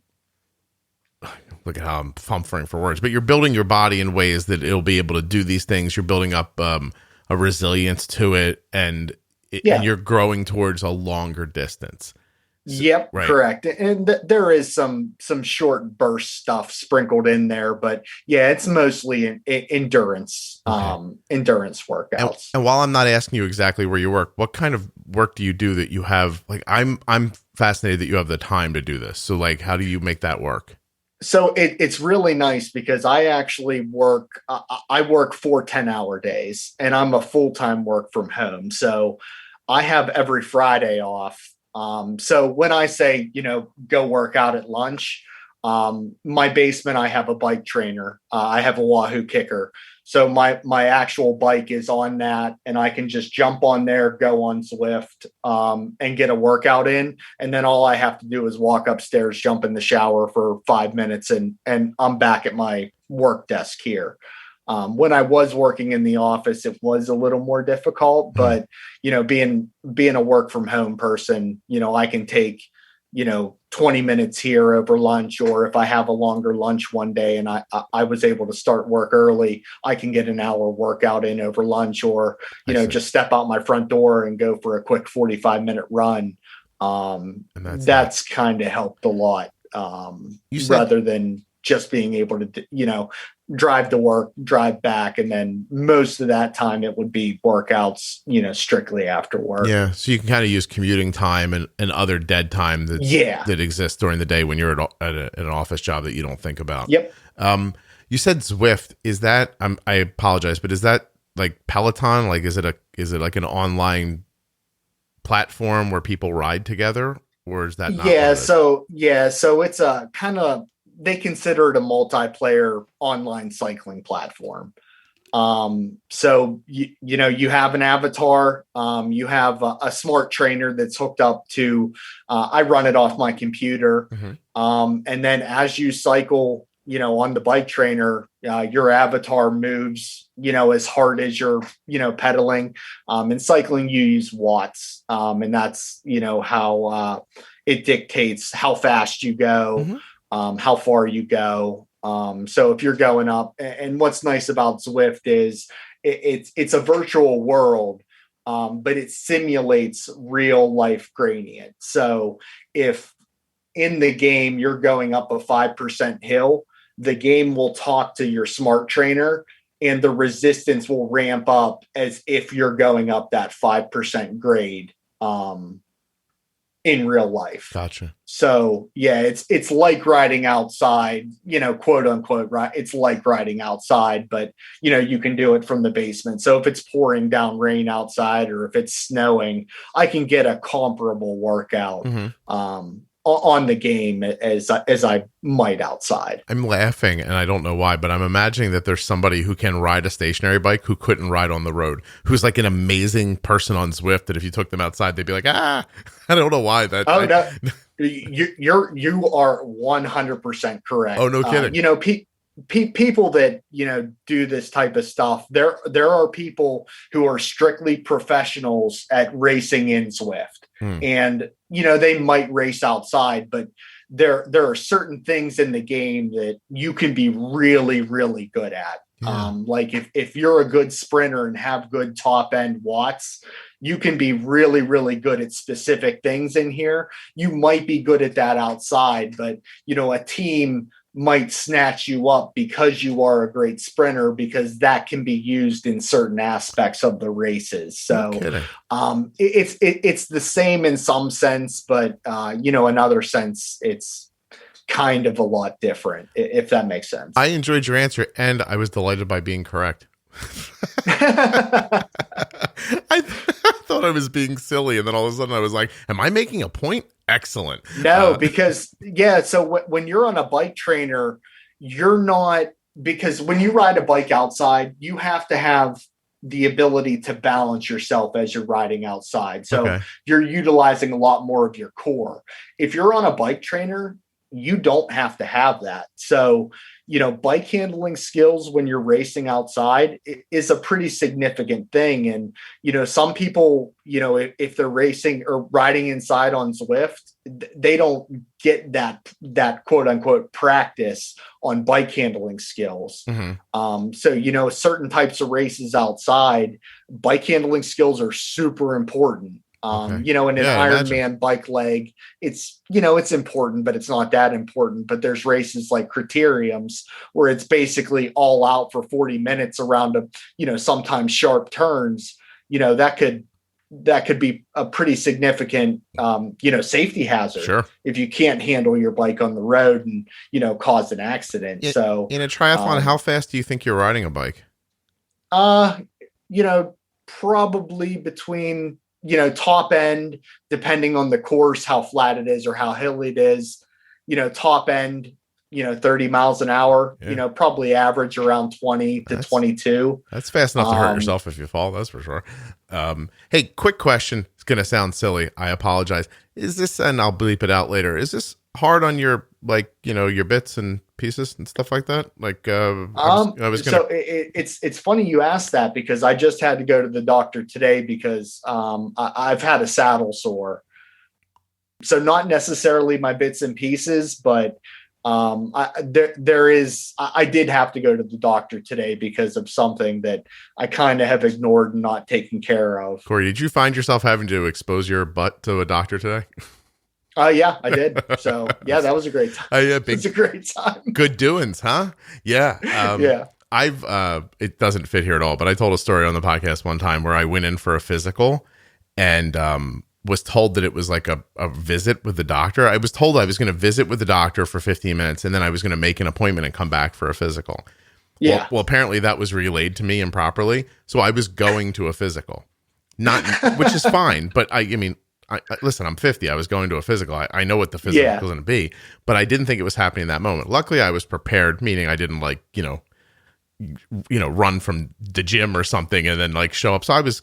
look at how I'm fumbling for words, but you're building your body in ways that it'll be able to do these things. You're building up a resilience to it, and you're growing towards a longer distance. So, yep, right. Correct. And there is some short burst stuff sprinkled in there, but it's mostly endurance, endurance workouts. And while I'm not asking you exactly where you work, what kind of work do you do that you have? Like, I'm fascinated that you have the time to do this. So, like, how do you make that work? So it's really nice because I actually work 4 10-hour days, and I'm a full-time work from home. So I have every Friday off. So when I say, go work out at lunch, My basement, I have a bike trainer. I have a Wahoo kicker. So my actual bike is on that, and I can just jump on there, go on Zwift, and get a workout in. And then all I have to do is walk upstairs, jump in the shower for 5 minutes, and I'm back at my work desk here. When I was working in the office, it was a little more difficult, but being a work from home person, I can take 20 minutes here over lunch, or if I have a longer lunch one day and I was able to start work early, I can get an hour workout in over lunch, or, just step out my front door and go for a quick 45-minute run. And that's kind of helped a lot, rather than just being able to, drive to work, drive back. And then most of that time it would be workouts, strictly after work. Yeah. So you can kind of use commuting time and other dead time that exists during the day when you're at an office job that you don't think about. Yep. You said Zwift. Is that, I apologize, but is that like Peloton? Like, is it like an online platform where people ride together, or is that not? So it's a kind of, they consider it a multiplayer online cycling platform. So you have an avatar, you have a smart trainer that's hooked up to, I run it off my computer. And then as you cycle, on the bike trainer, your avatar moves, as hard as you're, pedaling. In cycling, you use watts. And that's, how it dictates how fast you go. How far you go. So if you're going up, and what's nice about Zwift is it's a virtual world, but it simulates real life gradient. So if in the game you're going up a 5% hill, the game will talk to your smart trainer, and the resistance will ramp up as if you're going up that 5% grade. In real life. Gotcha. So it's like riding outside, quote unquote, right? It's like riding outside, but you can do it from the basement. So if it's pouring down rain outside, or if it's snowing, I can get a comparable workout on the game as I might outside. I'm laughing, and I don't know why, but I'm imagining that there's somebody who can ride a stationary bike who couldn't ride on the road, who's like an amazing person on Zwift that if you took them outside, they'd be like, I don't know why that. Oh, no, you are 100% correct. Oh, no kidding. People that do this type of stuff, there are people who are strictly professionals at racing in Zwift, and they might race outside, but there are certain things in the game that you can be really, really good at. Like if you're a good sprinter and have good top end watts, you can be really, really good at specific things in here. You might be good at that outside, but a team might snatch you up because you are a great sprinter, because that can be used in certain aspects of the races. So it's the same in some sense, but another sense, it's kind of a lot different, if that makes sense. I enjoyed your answer, and I was delighted by being correct. I thought I was being silly, and then all of a sudden I was like, am I making a point? Excellent. No, because so when you're on a bike trainer, you're not, because when you ride a bike outside, you have to have the ability to balance yourself as you're riding outside. So you're utilizing a lot more of your core. If you're on a bike trainer, you don't have to have that. So, bike handling skills when you're racing outside is a pretty significant thing. And, some people, if they're racing or riding inside on Zwift, they don't get that quote unquote practice on bike handling skills. So, certain types of races outside, bike handling skills are super important. In an Ironman bike leg, it's important, but it's not that important. But there's races like criteriums where it's basically all out for 40 minutes around sometimes sharp turns. That could be a pretty significant, safety hazard if you can't handle your bike on the road and, cause an accident. So in a triathlon, how fast do you think you're riding a bike? Probably between, top end, depending on the course, how flat it is or how hilly it is, top end, 30 miles an hour, Yeah. probably average around 20 to 22. That's fast enough to hurt yourself if you fall. That's for sure. Hey, quick question. It's going to sound silly. I apologize. Is this, and I'll bleep it out later, is this hard on your, your bits and pieces and stuff like that? It's funny you asked that, because I just had to go to the doctor today because I've had a saddle sore. So not necessarily my bits and pieces, but I did have to go to the doctor today because of something that I kind of have ignored and not taken care of. Corey, did you find yourself having to expose your butt to a doctor today? Yeah, I did. So yeah, that was a great time. It was a great time. Good doings, huh? Yeah. Yeah. It doesn't fit here at all, but I told a story on the podcast one time where I went in for a physical and, was told that it was like a visit with the doctor. I was told I was going to visit with the doctor for 15 minutes and then I was going to make an appointment and come back for a physical. Yeah. Well, apparently that was relayed to me improperly. So I was going to a physical, which is fine. But I mean, listen, I'm 50. I was going to a physical. I know what the physical is going to be, but I didn't think it was happening in that moment. Luckily I was prepared, meaning I didn't run from the gym or something and then show up. So I was,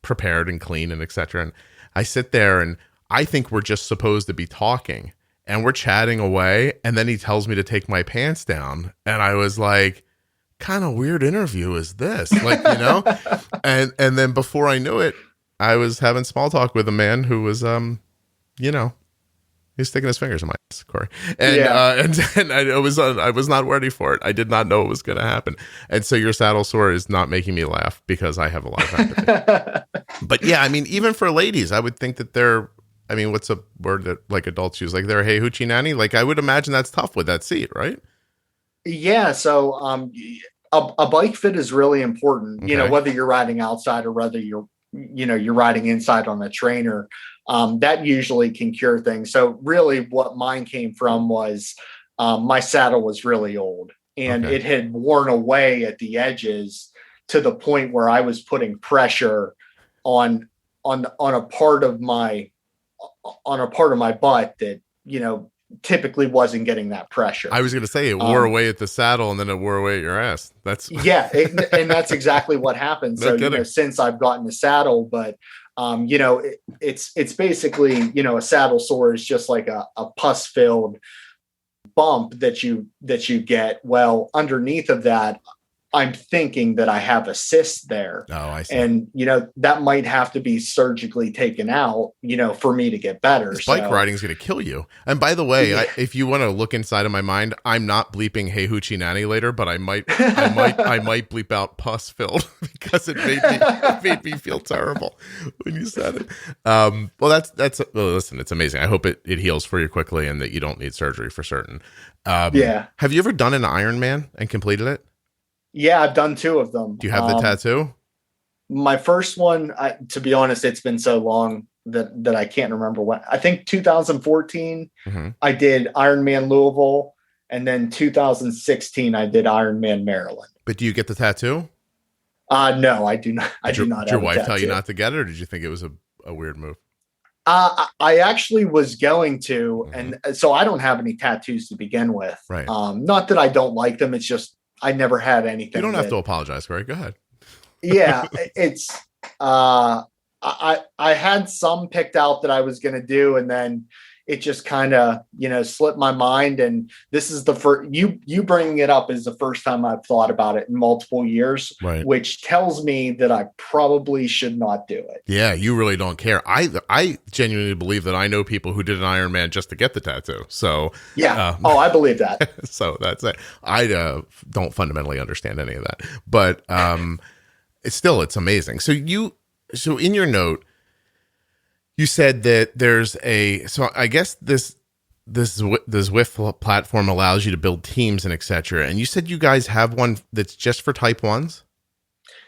prepared and clean and et cetera. And I sit there and I think we're just supposed to be talking and we're chatting away. And then he tells me to take my pants down. And I was like, kind of weird interview is this? And then before I knew it, I was having small talk with a man who was, he's sticking his fingers in my ass, Corey. And I was not ready for it. I did not know it was going to happen. And so your saddle sore is not making me laugh because I have a lot of empathy. But yeah, I mean, even for ladies, I would think that what's a word that adults use? They're hey hoochie nanny. I would imagine that's tough with that seat, right? Yeah. So a bike fit is really important, Okay. Whether you're riding outside or whether you're riding inside on a trainer. That usually can cure things. So really what mine came from was my saddle was really old and it had worn away at the edges to the point where I was putting pressure on a part of my butt that, typically wasn't getting that pressure. I was going to say it wore away at the saddle and then it wore away at your ass. That's and that's exactly what happened. So, since I've gotten the saddle, but it's basically, a saddle sore is just like a pus filled bump that you get. Well, underneath of that, I'm thinking that I have a cyst there. Oh, I see. And, that might have to be surgically taken out, for me to get better. This bike riding is going to kill you. And by the way, if you want to look inside of my mind, I'm not bleeping hey hoochie nanny later, but I might bleep out pus filled because it made me feel terrible when you said it. Well, listen, it's amazing. I hope it heals for you quickly and that you don't need surgery for certain. Yeah. Have you ever done an Ironman and completed it? Yeah, I've done 2 of them. Do you have the tattoo? My first one, to be honest, it's been so long that I can't remember when. I think 2014, I did Ironman Louisville, and then 2016, I did Ironman Maryland. But do you get the tattoo? No, I do not. Did your wife tell you not to get it, or did you think it was a weird move? I actually was going to, and so I don't have any tattoos to begin with. Right. Not that I don't like them. It's just I never had anything. You don't have to apologize, Corey. Go ahead. Yeah, it's I had some picked out that I was going to do, and then it just kind of slipped my mind. And this is the first you bringing it up is the first time I've thought about it in multiple years, right, which tells me that I probably should not do it. Yeah, you really don't care. I genuinely believe that I know people who did an Ironman just to get the tattoo. So yeah, I believe that. So that's it. I don't fundamentally understand any of that, but it's amazing. So in your note, you said that there's so I guess this Zwift platform allows you to build teams and etc. And you said you guys have one that's just for type 1s?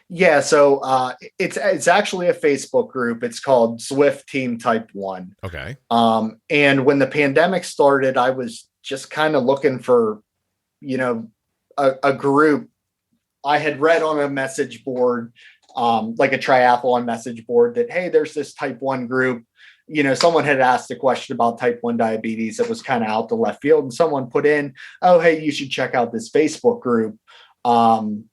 Yeah. So it's actually a Facebook group. It's called Zwift Team Type 1. Okay. And when the pandemic started, I was just kind of looking for, a group. I had read on a message board, like a triathlon message board, that, hey, there's this type 1 group. someone had asked a question about type 1 diabetes that was kind of out the left field, and someone put in, oh, hey, you should check out this Facebook group.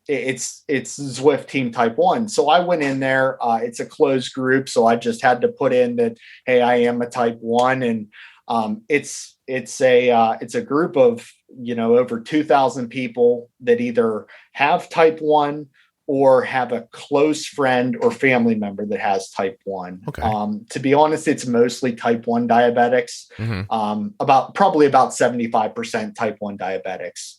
It's Zwift Team Type 1. So I went in there. It's a closed group, so I just had to put in that, hey, I am a type 1, and it's a group of over 2,000 people that either have type 1 or have a close friend or family member that has type 1. Okay. To be honest, it's mostly type 1 diabetics. Probably about 75% type 1 diabetics.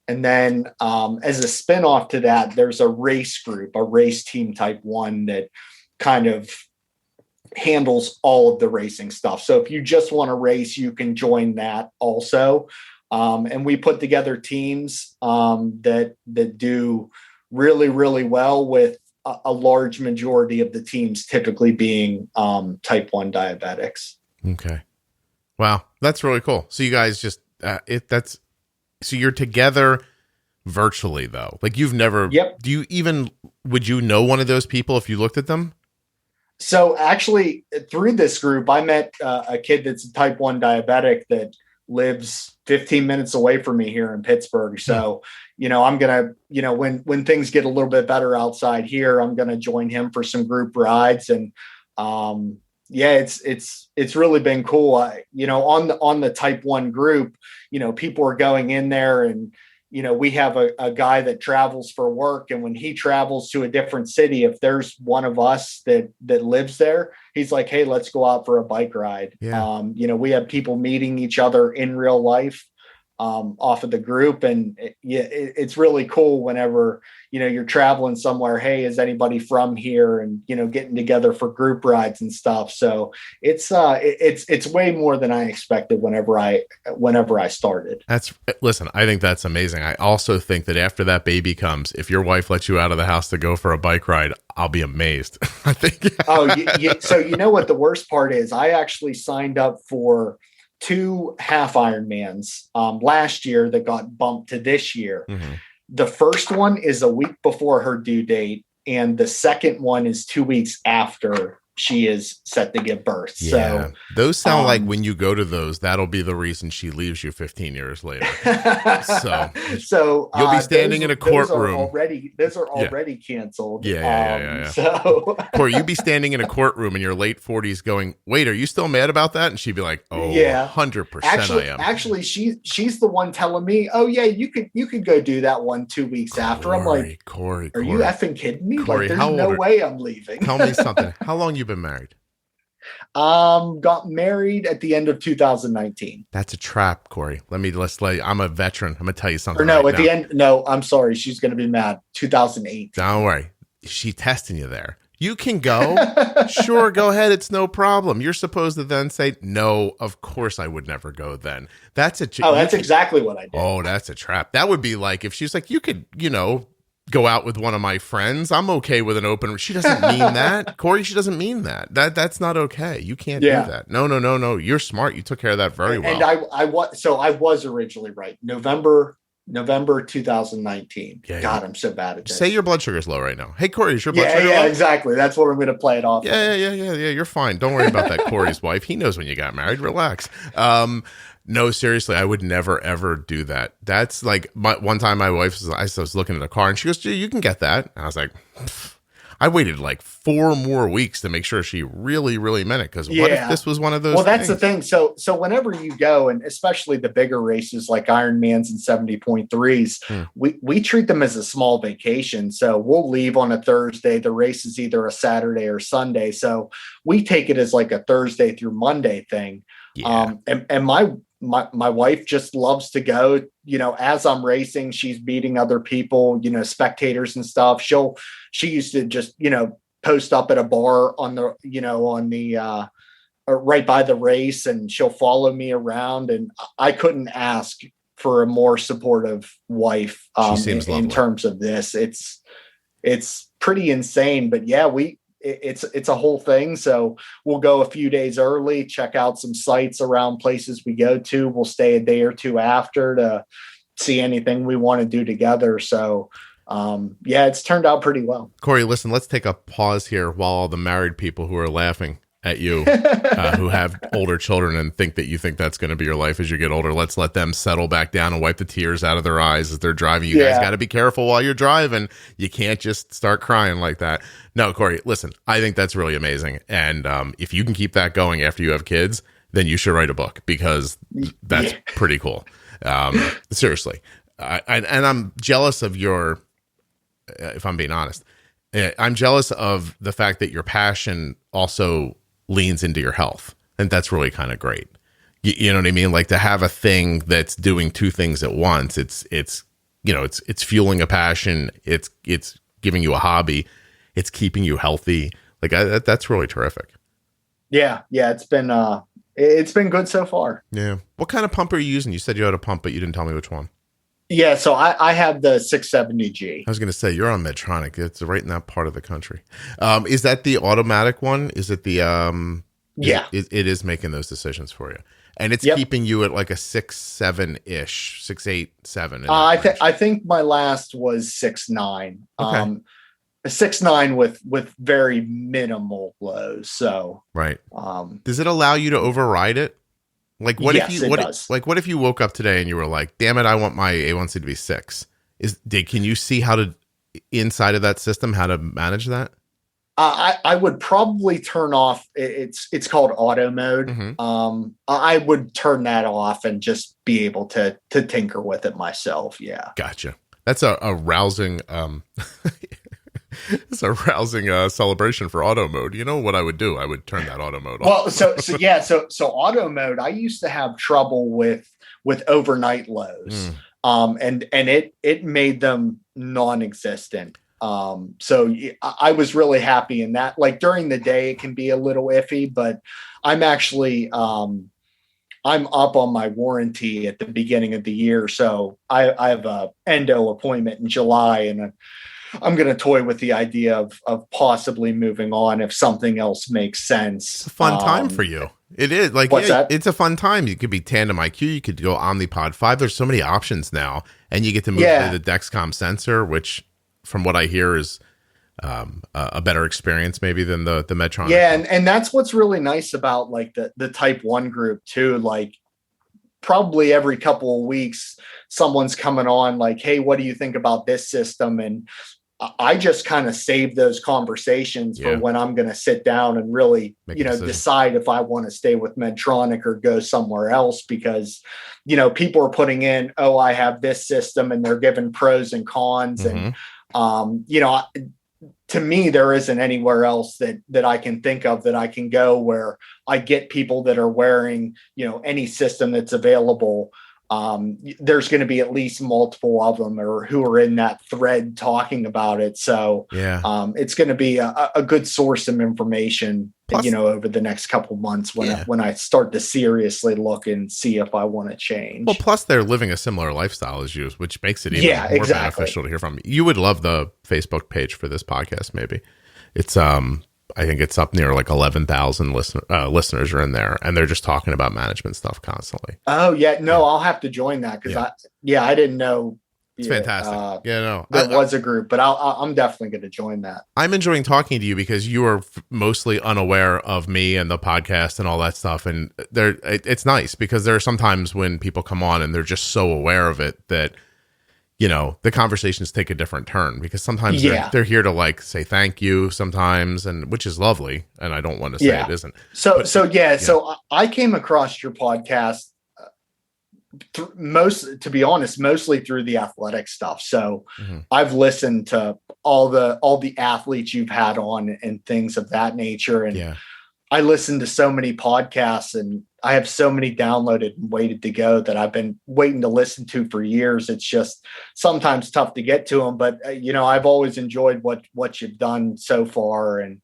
And then as a spinoff to that, there's a race group, a race team type 1 that kind of handles all of the racing stuff. So if you just want to race, you can join that also. And we put together teams that do really, really well, with a large majority of the teams typically being type 1 diabetics. Okay. Wow. That's really cool. So you guys just, so you're together virtually though. Like you've never, Yep. Would you know one of those people if you looked at them? So actually through this group, I met a kid that's a type 1 diabetic that lives 15 minutes away from me here in Pittsburgh. So, I'm going to, when things get a little bit better outside here, I'm going to join him for some group rides. And, it's really been cool. On the type 1 group, people are going in there, and, we have a guy that travels for work. And when he travels to a different city, if there's one of us that lives there, he's like, hey, let's go out for a bike ride. Yeah. We have people meeting each other in real life off of the group. And it's really cool whenever, you're traveling somewhere, hey, is anybody from here? And, getting together for group rides and stuff. So it's way more than I expected whenever I started. Listen, I think that's amazing. I also think that after that baby comes, if your wife lets you out of the house to go for a bike ride, I'll be amazed. I think. So you know what the worst part is? I actually signed up for 2 half Ironmans last year that got bumped to this year. Mm-hmm. The first one is a week before her due date, and the second one is 2 weeks after she is set to give birth. Yeah. So those sound like when you go to those, that'll be the reason she leaves you 15 years later. So you'll be standing in a courtroom. Those are already canceled. Yeah. So Corey, you'd be standing in a courtroom in your late 40s going, wait, are you still mad about that? And she'd be like, oh, yeah, 100% I am. Actually, she's the one telling me, oh yeah, you could go do that one 2 weeks after. I'm like, Corey, are you effing kidding me? Corey, like, there's no way I'm leaving. Tell me something. How long you been married? Got married at the end of 2019. That's a trap, Corey. Let's let you, I'm a veteran. I'm gonna tell you something. Or no, right at the end. No, I'm sorry. She's gonna be mad. 2008. Don't worry. She's testing you there. You can go. Sure, go ahead. It's no problem. You're supposed to then say, no, of course I would never go then. That's exactly what I did. Oh, that's a trap. That would be like if she's like, you could, go out with one of my friends. I'm okay with an open. She doesn't mean that. Corey, she doesn't mean that. That's not okay. You can't do that. No. You're smart. You took care of that very well. And I was originally right. November 2019. Yeah, God, I'm so bad at this. Say your blood sugar's low right now. Hey, Corey, is your blood sugar low? Yeah, exactly. That's what I'm going to play it off. Yeah. You're fine. Don't worry about that. Corey's wife. He knows when you got married. Relax. No, seriously, I would never, ever do that. That's like one time my wife I was looking at a car and she goes, "Gee, you can get that." And I was like, I waited like 4 more weeks to make sure she really, really meant it. Because what if this was one of those Well, that's the thing. So whenever you go, and especially the bigger races like Ironmans and 70.3s, we treat them as a small vacation. So we'll leave on a Thursday. The race is either a Saturday or Sunday. So we take it as like a Thursday through Monday thing. Yeah. And my wife just loves to go, as I'm racing, she's beating other people, spectators and stuff. She used to just, post up at a bar on the right by the race, and she'll follow me around. And I couldn't ask for a more supportive wife in terms of this. It's pretty insane, but yeah, it's a whole thing. So we'll go a few days early, check out some sites around places we go to. We'll stay a day or two after to see anything we want to do together. So it's turned out pretty well. Corey, listen, let's take a pause here while all the married people who are laughing at you who have older children and think that you think that's going to be your life as you get older. Let's let them settle back down and wipe the tears out of their eyes as they're driving. You guys got to be careful while you're driving. You can't just start crying like that. No, Corey, listen, I think that's really amazing. And if you can keep that going after you have kids, then you should write a book, because that's pretty cool. Seriously. And I'm jealous of your, if I'm being honest, I'm jealous of the fact that your passion also leans into your health. And that's really kind of great. You know what I mean? Like, to have a thing that's doing two things at once. It's fueling a passion. It's giving you a hobby. It's keeping you healthy. Like, that's really terrific. Yeah. It's been good so far. Yeah. What kind of pump are you using? You said you had a pump, but you didn't tell me which one. Yeah, so I have the 670G. I was going to say, you're on Medtronic. It's right in that part of the country. Is that the automatic one? Is it the yeah. It is making those decisions for you. And it's keeping you at like a 6.7-ish, 6.8, 7. I think my last was 6.9. Okay. 6.9 with very minimal lows. So right. Does it allow you to override it? Like, what if you woke up today and you were like, damn it, I want my A1C to be 6. Can you see how to, inside of that system, how to manage that? I would probably turn off. It's called auto mode. Mm-hmm. I would turn that off and just be able to tinker with it myself. Yeah. Gotcha. That's a rousing, it's a rousing celebration for auto mode. You know what I would do? I would turn that auto mode off. Well, so auto mode, I used to have trouble with overnight lows. And it made them non-existent. So I was really happy in that. Like, during the day, it can be a little iffy, but I'm actually, I'm up on my warranty at the beginning of the year. So I have a endo appointment in July, and I'm going to toy with the idea of possibly moving on if something else makes sense. It's a fun time for you. It is. Like, it's a fun time. You could be Tandem IQ. You could go Omnipod 5. There's so many options now. And you get to move to the Dexcom sensor, which, from what I hear, is a better experience maybe than the Medtronic. Yeah, and that's what's really nice about, like, the type 1 group too. Like, probably every couple of weeks, someone's coming on like, hey, what do you think about this system? And I just kind of save those conversations for when I'm going to sit down and really, decide if I want to stay with Medtronic or go somewhere else, because, people are putting in, oh, I have this system, and they're giving pros and cons. Mm-hmm. And, to me, there isn't anywhere else that I can think of that I can go where I get people that are wearing, any system that's available. There's going to be at least multiple of them or who are in that thread talking about it. So it's going to be a good source of information, plus, over the next couple months when I start to seriously look and see if I want to change. Well, plus they're living a similar lifestyle as you, which makes it even more beneficial to hear from. You would love the Facebook page for this podcast. Maybe it's, I think it's up near like 11,000 listeners are in there, and they're just talking about management stuff constantly. Oh yeah. No, I'll have to join that. Cause I didn't know. It's fantastic. There was a group, but I'm definitely going to join that. I'm enjoying talking to you because you are mostly unaware of me and the podcast and all that stuff. And it's nice because there are some times when people come on and they're just so aware of it that, the conversations take a different turn, because sometimes they're here to like say thank you sometimes, and which is lovely. And I don't want to say it isn't. So I came across your podcast mostly through the athletic stuff. So I've listened to all the athletes you've had on and things of that nature. And I listened to so many podcasts, and I have so many downloaded and waited to go that I've been waiting to listen to for years. It's just sometimes tough to get to them, but I've always enjoyed what you've done so far. And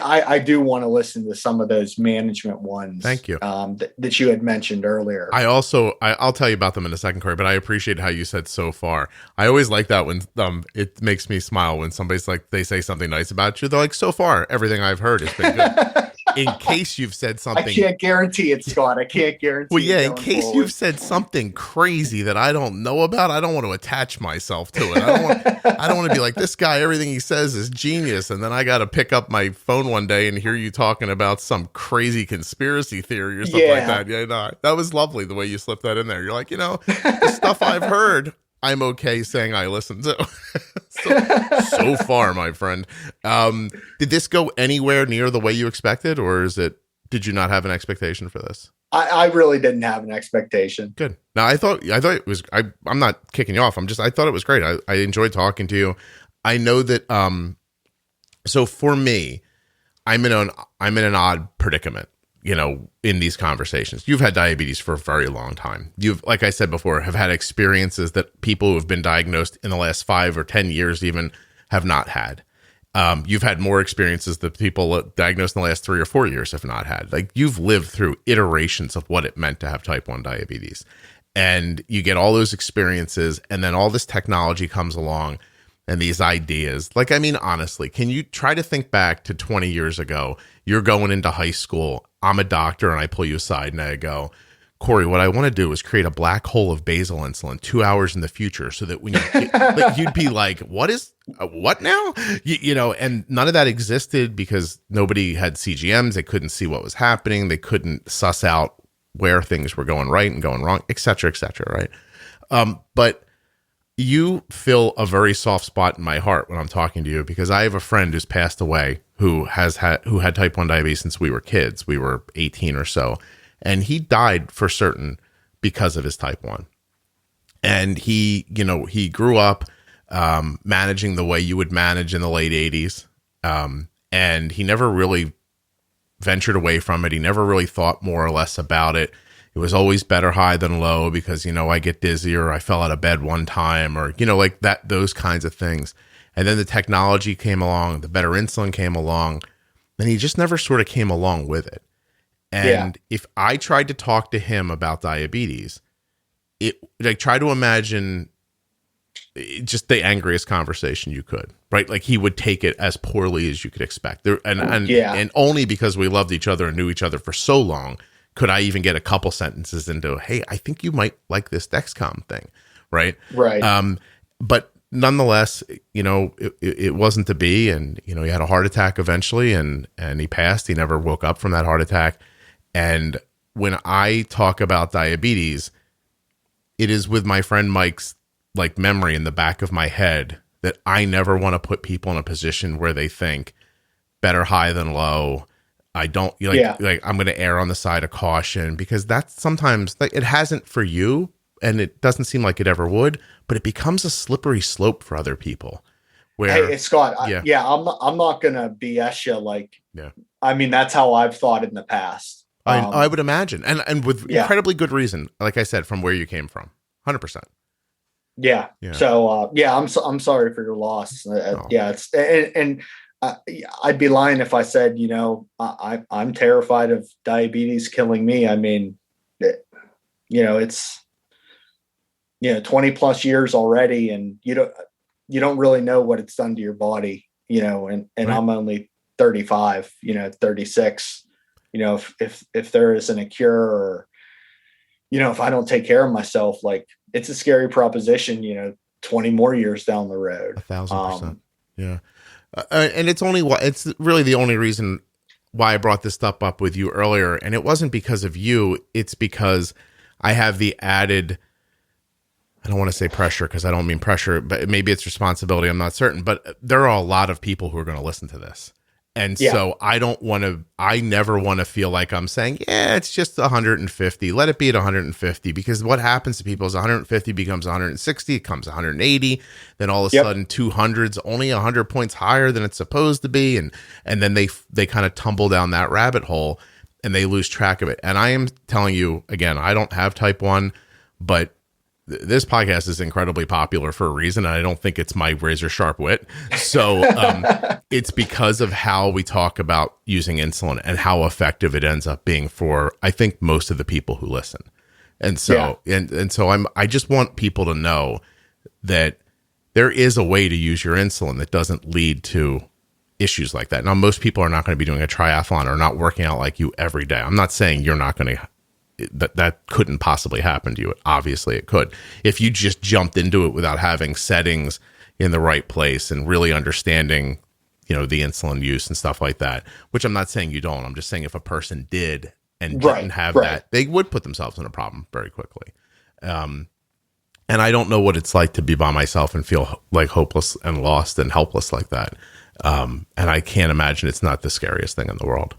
I do want to listen to some of those management ones. Thank you. That you had mentioned earlier. I'll tell you about them in a second, Corey, but I appreciate how you said so far. I always like that when it makes me smile when somebody's like, they say something nice about you. They're like, so far, everything I've heard has been good. in case you've said something. I can't guarantee it, Scott. I can't guarantee. Well, yeah, it in case forward. you've said something crazy that I don't know about, I don't want to attach myself to it. I don't want to be like, this guy, everything he says is genius, and then I got to pick up my phone one day and hear you talking about some crazy conspiracy theory or something like that. Yeah, no, that was lovely the way you slipped that in there. You're like, the stuff I've heard, I'm okay saying I listen to. so far, my friend. Did this go anywhere near the way you expected, or did you not have an expectation for this? I really didn't have an expectation. Good. Now I thought it was. I'm not kicking you off. I thought it was great. I enjoyed talking to you. I know that. So for me, I'm in an odd predicament. In these conversations, you've had diabetes for a very long time. You've, like I said before, have had experiences that people who have been diagnosed in the last 5 or 10 years even have not had. You've had more experiences that people diagnosed in the last 3 or 4 years have not had. Like, you've lived through iterations of what it meant to have type 1 diabetes. And you get all those experiences, and then all this technology comes along and these ideas. Like, honestly, can you try to think back to 20 years ago? You're going into high school. I'm a doctor, and I pull you aside and I go, Corey, what I want to do is create a black hole of basal insulin 2 hours in the future, so that when you'd be like, what now? And none of that existed because nobody had CGMs. They couldn't see what was happening. They couldn't suss out where things were going right and going wrong, et cetera, right? But you fill a very soft spot in my heart when I'm talking to you, because I have a friend who's passed away who had type 1 diabetes since we were kids. We were 18 or so, and he died for certain because of his type 1. And he grew up managing the way you would manage in the late 80s. And he never really ventured away from it. He never really thought more or less about it. It was always better high than low, because, I get dizzy, or I fell out of bed one time, or, like that, those kinds of things. And then the technology came along, the better insulin came along, and he just never sort of came along with it. And if I tried to talk to him about diabetes, try to imagine just the angriest conversation you could, right? Like, he would take it as poorly as you could expect. And only because we loved each other and knew each other for so long could I even get a couple sentences into, hey, I think you might like this Dexcom thing, right? Right. But nonetheless, it wasn't to be, and he had a heart attack eventually, and he passed. He never woke up from that heart attack. And when I talk about diabetes, it is with my friend Mike's memory in the back of my head that I never want to put people in a position where they think better high than low. I don't I'm going to err on the side of caution, because that's sometimes it hasn't for you, and it doesn't seem like it ever would, but it becomes a slippery slope for other people. Where, hey, Scott, I'm not going to BS you. That's how I've thought in the past. I would imagine, and with incredibly good reason. Like I said, from where you came from, 100%. Yeah. So I'm sorry for your loss. It's and I'd be lying if I said, I'm terrified of diabetes killing me. It's 20 plus years already, and you don't really know what it's done to your body, and right. I'm only 35, 36. If there isn't a cure, or if I don't take care of myself, it's a scary proposition, 20 more years down the road. 1,000%. Yeah. And it's really the only reason why I brought this stuff up with you earlier. And it wasn't because of you. It's because I have the added, I don't want to say pressure, because I don't mean pressure, but maybe it's responsibility. I'm not certain, but there are a lot of people who are going to listen to this. And so I never want to feel like I'm saying, it's just 150. Let it be at 150, because what happens to people is 150 becomes 160, it comes 180. Then all of a sudden 200's only 100 points higher than it's supposed to be. And then they kind of tumble down that rabbit hole and they lose track of it. And I am telling you again, I don't have type 1, but this podcast is incredibly popular for a reason. And I don't think it's my razor sharp wit. So it's because of how we talk about using insulin and how effective it ends up being for, I think, most of the people who listen. And so, and so I just want people to know that there is a way to use your insulin that doesn't lead to issues like that. Now, most people are not going to be doing a triathlon or not working out like you every day. I'm not saying you're not going to, that couldn't possibly happen to you. Obviously it could. If you just jumped into it without having settings in the right place and really understanding, the insulin use and stuff like that, which I'm not saying you don't. I'm just saying if a person did and didn't have that, they would put themselves in a problem very quickly. And I don't know what it's like to be by myself and feel like hopeless and lost and helpless like that. And I can't imagine it's not the scariest thing in the world.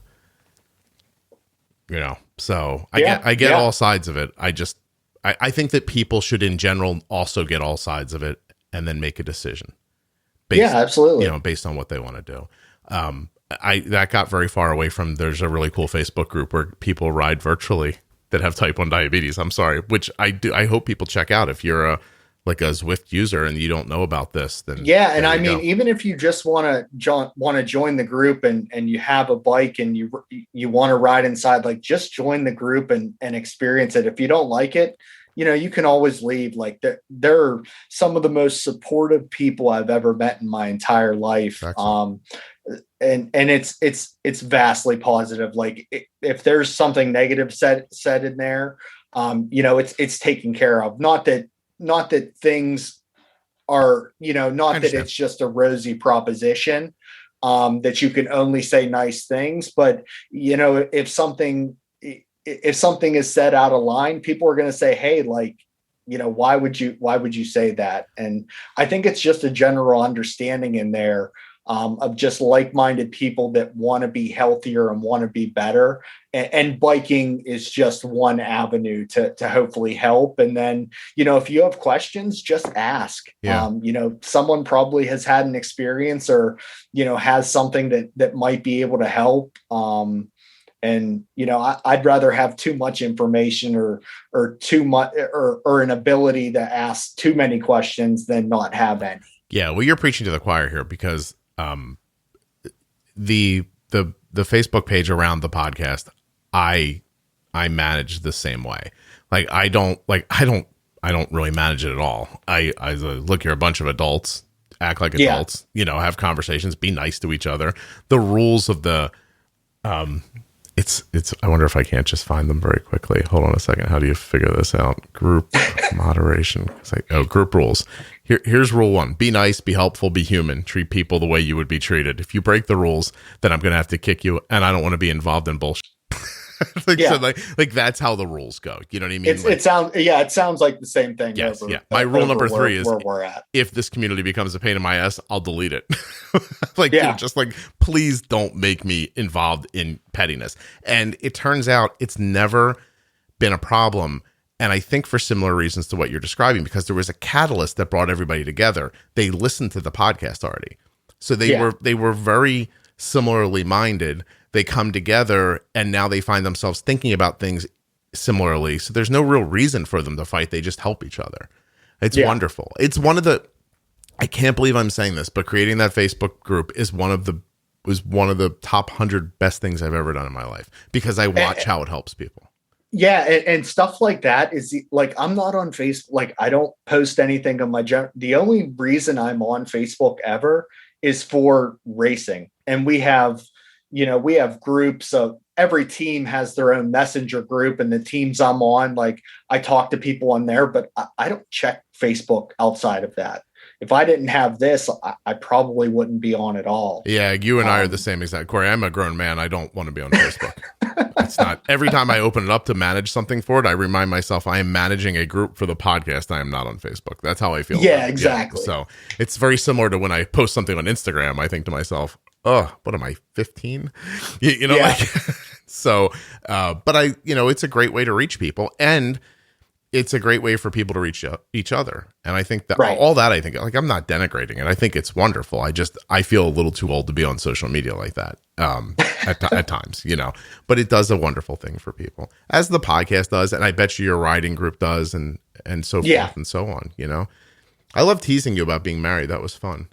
So I get all sides of it. I think that people should in general also get all sides of it and then make a decision. Absolutely. Based on what they want to do. That got very far away from, there's a really cool Facebook group where people ride virtually that have type 1 diabetes. I'm sorry, which I hope people check out. If you're a Zwift user and you don't know about this, then and I mean, even if you just want to join the group and you have a bike and you want to ride inside, like just join the group and experience it. If you don't like it, you can always leave. Like they're some of the most supportive people I've ever met in my entire life. And it's vastly positive. Like if there's something negative said in there, it's taken care of. Not that things are, not that it's just a rosy proposition, that you can only say nice things, but if something is said out of line, people are going to say, hey, like, why would you say that? And I think it's just a general understanding in there of just like-minded people that want to be healthier and want to be better. And biking is just one avenue to hopefully help. And then, if you have questions, just ask. Yeah. Someone probably has had an experience or, has something that might be able to help. And, I'd rather have too much information or too much or an ability to ask too many questions than not have any. Yeah. Well, you're preaching to the choir here because the Facebook page around the podcast, I manage the same way. Like I don't really manage it at all. I look, you're a bunch of adults, act like adults, have conversations, be nice to each other. The rules of the it's I wonder if I can't just find them very quickly. Hold on a second. How do you figure this out? Group moderation. Group rules. Here's rule 1. Be nice, be helpful, be human. Treat people the way you would be treated. If you break the rules, then I'm going to have to kick you, and I don't want to be involved in bullshit. So that's how the rules go. You know what I mean? It sounds like the same thing. Yes, my rule number 3 is where we're at. If this community becomes a pain in my ass, I'll delete it. Please don't make me involved in pettiness. And it turns out it's never been a problem. And I think for similar reasons to what you're describing, because there was a catalyst that brought everybody together. They listened to the podcast already. So they were very similarly minded. They come together and now they find themselves thinking about things similarly. So there's no real reason for them to fight. They just help each other. It's wonderful. It's one of the, I can't believe I'm saying this, but creating that Facebook group was one of the top 100 best things I've ever done in my life because I watch how it helps people. Yeah. And stuff like that is like, I'm not on Facebook. Like I don't post anything on the only reason I'm on Facebook ever is for racing. And we have groups of every team has their own messenger group, and the teams I'm on, like I talk to people on there, but I don't check Facebook outside of that. If I didn't have this, I probably wouldn't be on at all. Yeah. You and I are the same exact. Corey, I'm a grown man. I don't want to be on Facebook. It's not every time I open it up to manage something for it. I remind myself I am managing a group for the podcast. I am not on Facebook. That's how I feel. Yeah, exactly. So it's very similar to when I post something on Instagram. I think to myself, oh, what am I, 15? So, but it's a great way to reach people, and it's a great way for people to reach each other. And I think that all that, I think, like, I'm not denigrating it. I think it's wonderful. I feel a little too old to be on social media like that at times, but it does a wonderful thing for people, as the podcast does. And I bet you your riding group does, and so forth and so on. I love teasing you about being married. That was fun.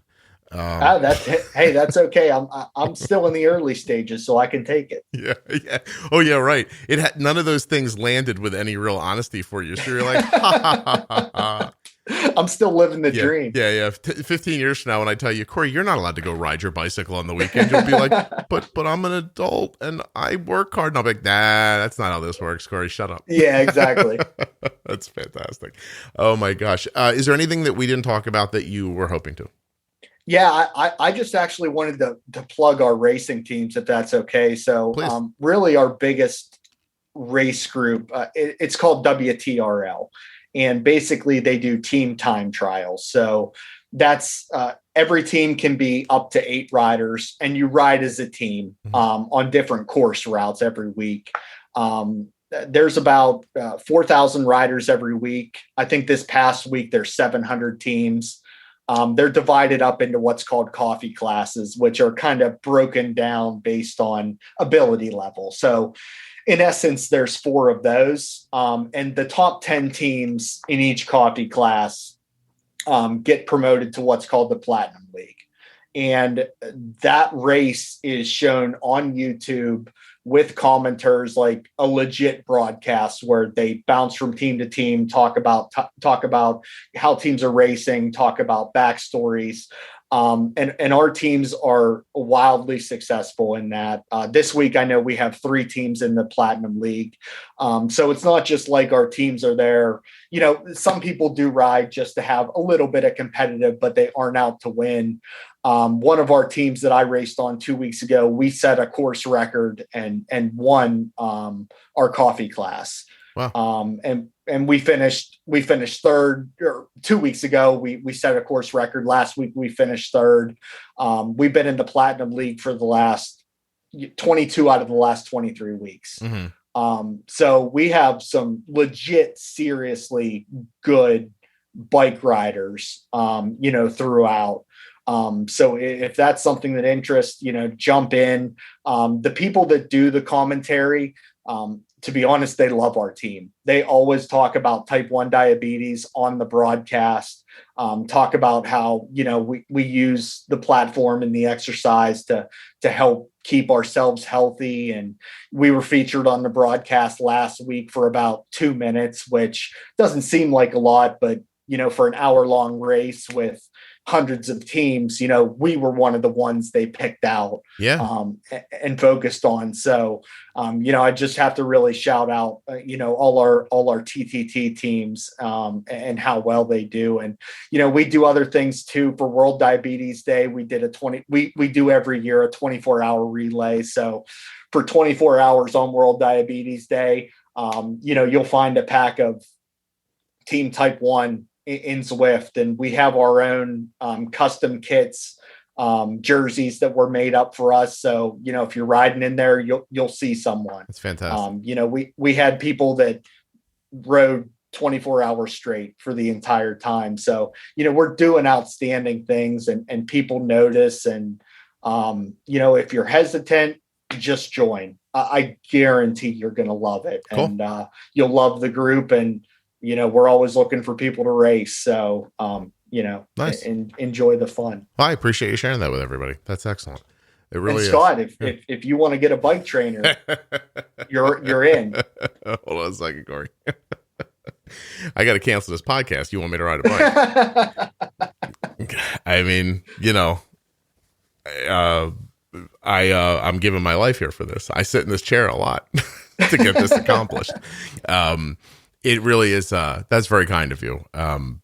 That's okay. I'm still in the early stages, so I can take it. Yeah. Oh yeah, right. None of those things landed with any real honesty for you. So you're like, ha, ha, ha, ha, ha. I'm still living the dream. Yeah. 15 years from now, when I tell you, Corey, you're not allowed to go ride your bicycle on the weekend, you'll be like, but I'm an adult and I work hard. And I'll be like, nah, that's not how this works, Corey. Shut up. Yeah, exactly. That's fantastic. Oh my gosh. Is there anything that we didn't talk about that you were hoping to? Yeah, I just actually wanted to plug our racing teams, if that's okay. So really our biggest race group, it's called WTRL. And basically they do team time trials. So that's every team can be up to 8 riders, and you ride as a team on different course routes every week. There's about 4,000 riders every week. I think this past week there's 700 teams. They're divided up into what's called coffee classes, which are kind of broken down based on ability level. So in essence, there's 4 of those. And the top 10 teams in each coffee class get promoted to what's called the Platinum League. And that race is shown on YouTube with commenters, like a legit broadcast where they bounce from team to team, talk about how teams are racing, talk about backstories. And our teams are wildly successful in that. This week, I know we have 3 teams in the Platinum League. So it's not just like our teams are there. You know, some people do ride just to have a little bit of competitive, but they aren't out to win. One of our teams that I raced on 2 weeks ago, we set a course record and won our coffee class. Wow. And we finished third. Or 2 weeks ago, we set a course record. Last week we finished third. We've been in the Platinum League for the last 22 out of the last 23 weeks. So we have some legit, seriously good bike riders, throughout. So if that's something that interests, jump in. The people that do the commentary, to be honest, they love our team. They always talk about type 1 diabetes on the broadcast, talk about how, we use the platform and the exercise to help keep ourselves healthy. And we were featured on the broadcast last week for about 2 minutes, which doesn't seem like a lot, but, for an hour-long race with hundreds of teams, we were one of the ones they picked out and focused on. So, I just have to really shout out, all our TTT teams and how well they do. And, we do other things too. For World Diabetes Day, we did we do every year a 24-hour relay. So for 24 hours on World Diabetes Day, you'll find a pack of Team Type 1 in Zwift, and we have our own custom kits, jerseys that were made up for us. So, if you're riding in there, you'll see someone. It's fantastic. We had people that rode 24 hours straight for the entire time. So, we're doing outstanding things, and people notice. And, if you're hesitant, just join. I guarantee you're going to love it. Cool. And you'll love the group. And, we're always looking for people to race. So, nice. And enjoy the fun. Well, I appreciate you sharing that with everybody. That's excellent. It really is. Scott, if you want to get a bike trainer, you're in. Hold on a second, Corey. I got to cancel this podcast. You want me to ride a bike? I mean, I'm giving my life here for this. I sit in this chair a lot to get this accomplished. It really is. That's very kind of you. I'm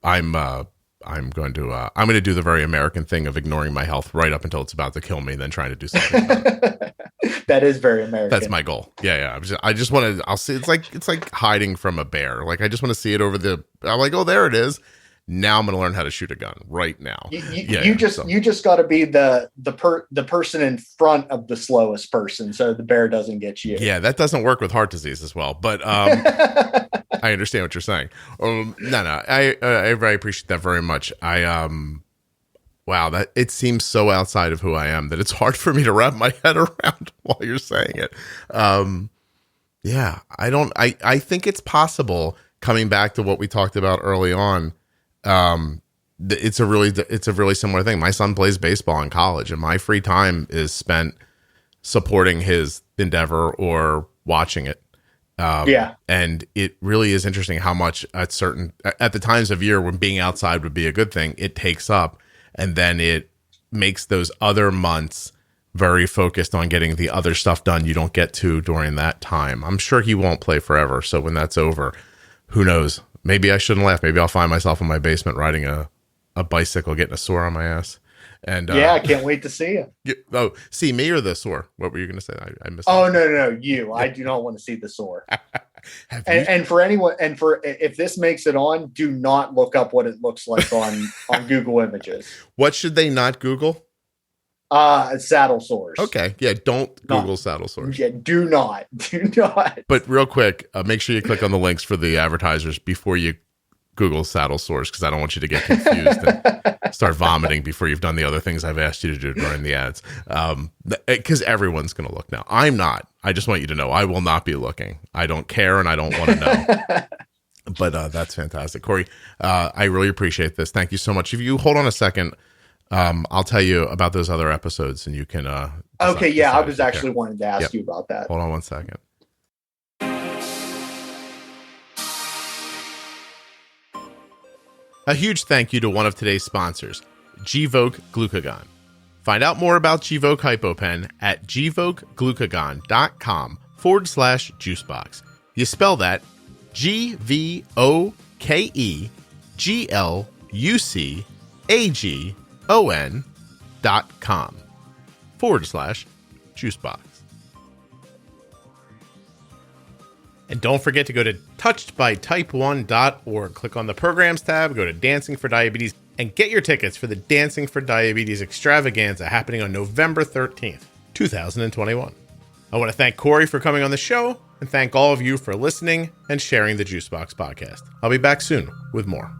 going to do the very American thing of ignoring my health right up until it's about to kill me, then trying to do something about it. That is very American. That's my goal. Yeah. I just want to. I'll see. It's like hiding from a bear. Like I just want to see it over the. I'm like, oh, there it is. Now I'm going to learn how to shoot a gun right now. You just got to be the person in front of the slowest person, so the bear doesn't get you. Yeah, that doesn't work with heart disease as well. But I understand what you're saying. No, I appreciate that very much. Wow, that it seems so outside of who I am that it's hard for me to wrap my head around while you're saying it. Yeah, I think it's possible. Coming back to what we talked about early on. It's a really similar thing. My son plays baseball in college, and my free time is spent supporting his endeavor or watching it. And it really is interesting how much at the times of year when being outside would be a good thing, it takes up, and then it makes those other months very focused on getting the other stuff done you don't get to during that time. I'm sure he won't play forever. So when that's over, who knows? Maybe I shouldn't laugh. Maybe I'll find myself in my basement riding a bicycle, getting a sore on my ass. And I can't wait to see you. See me or the sore? What were you going to say? I missed. Oh, no, you. I do not want to see the sore. And for anyone, if this makes it on, do not look up what it looks like on Google Images. What should they not Google? Saddle sores. Okay. Yeah. Don't Google saddle sores. Yeah. Do not. But real quick, make sure you click on the links for the advertisers before you Google saddle sores, because I don't want you to get confused and start vomiting before you've done the other things I've asked you to do during the ads. Because everyone's going to look now. I'm not. I just want you to know I will not be looking. I don't care and I don't want to know. But that's fantastic. Corey, I really appreciate this. Thank you so much. If you hold on a second, I'll tell you about those other episodes and you can. Okay, yeah, I was actually wanting to ask you about that. Hold on one second. A huge thank you to one of today's sponsors, Gvoke Glucagon. Find out more about Gvoke HypoPen at gvokeglucagon.com/juicebox. You spell that GVOKEGLUCAGON.com/juicebox. And don't forget to go to touchedbytype1.org. Click on the programs tab, go to Dancing for Diabetes, and get your tickets for the Dancing for Diabetes extravaganza happening on November 13th, 2021. I want to thank Corey for coming on the show and thank all of you for listening and sharing the Juicebox podcast. I'll be back soon with more.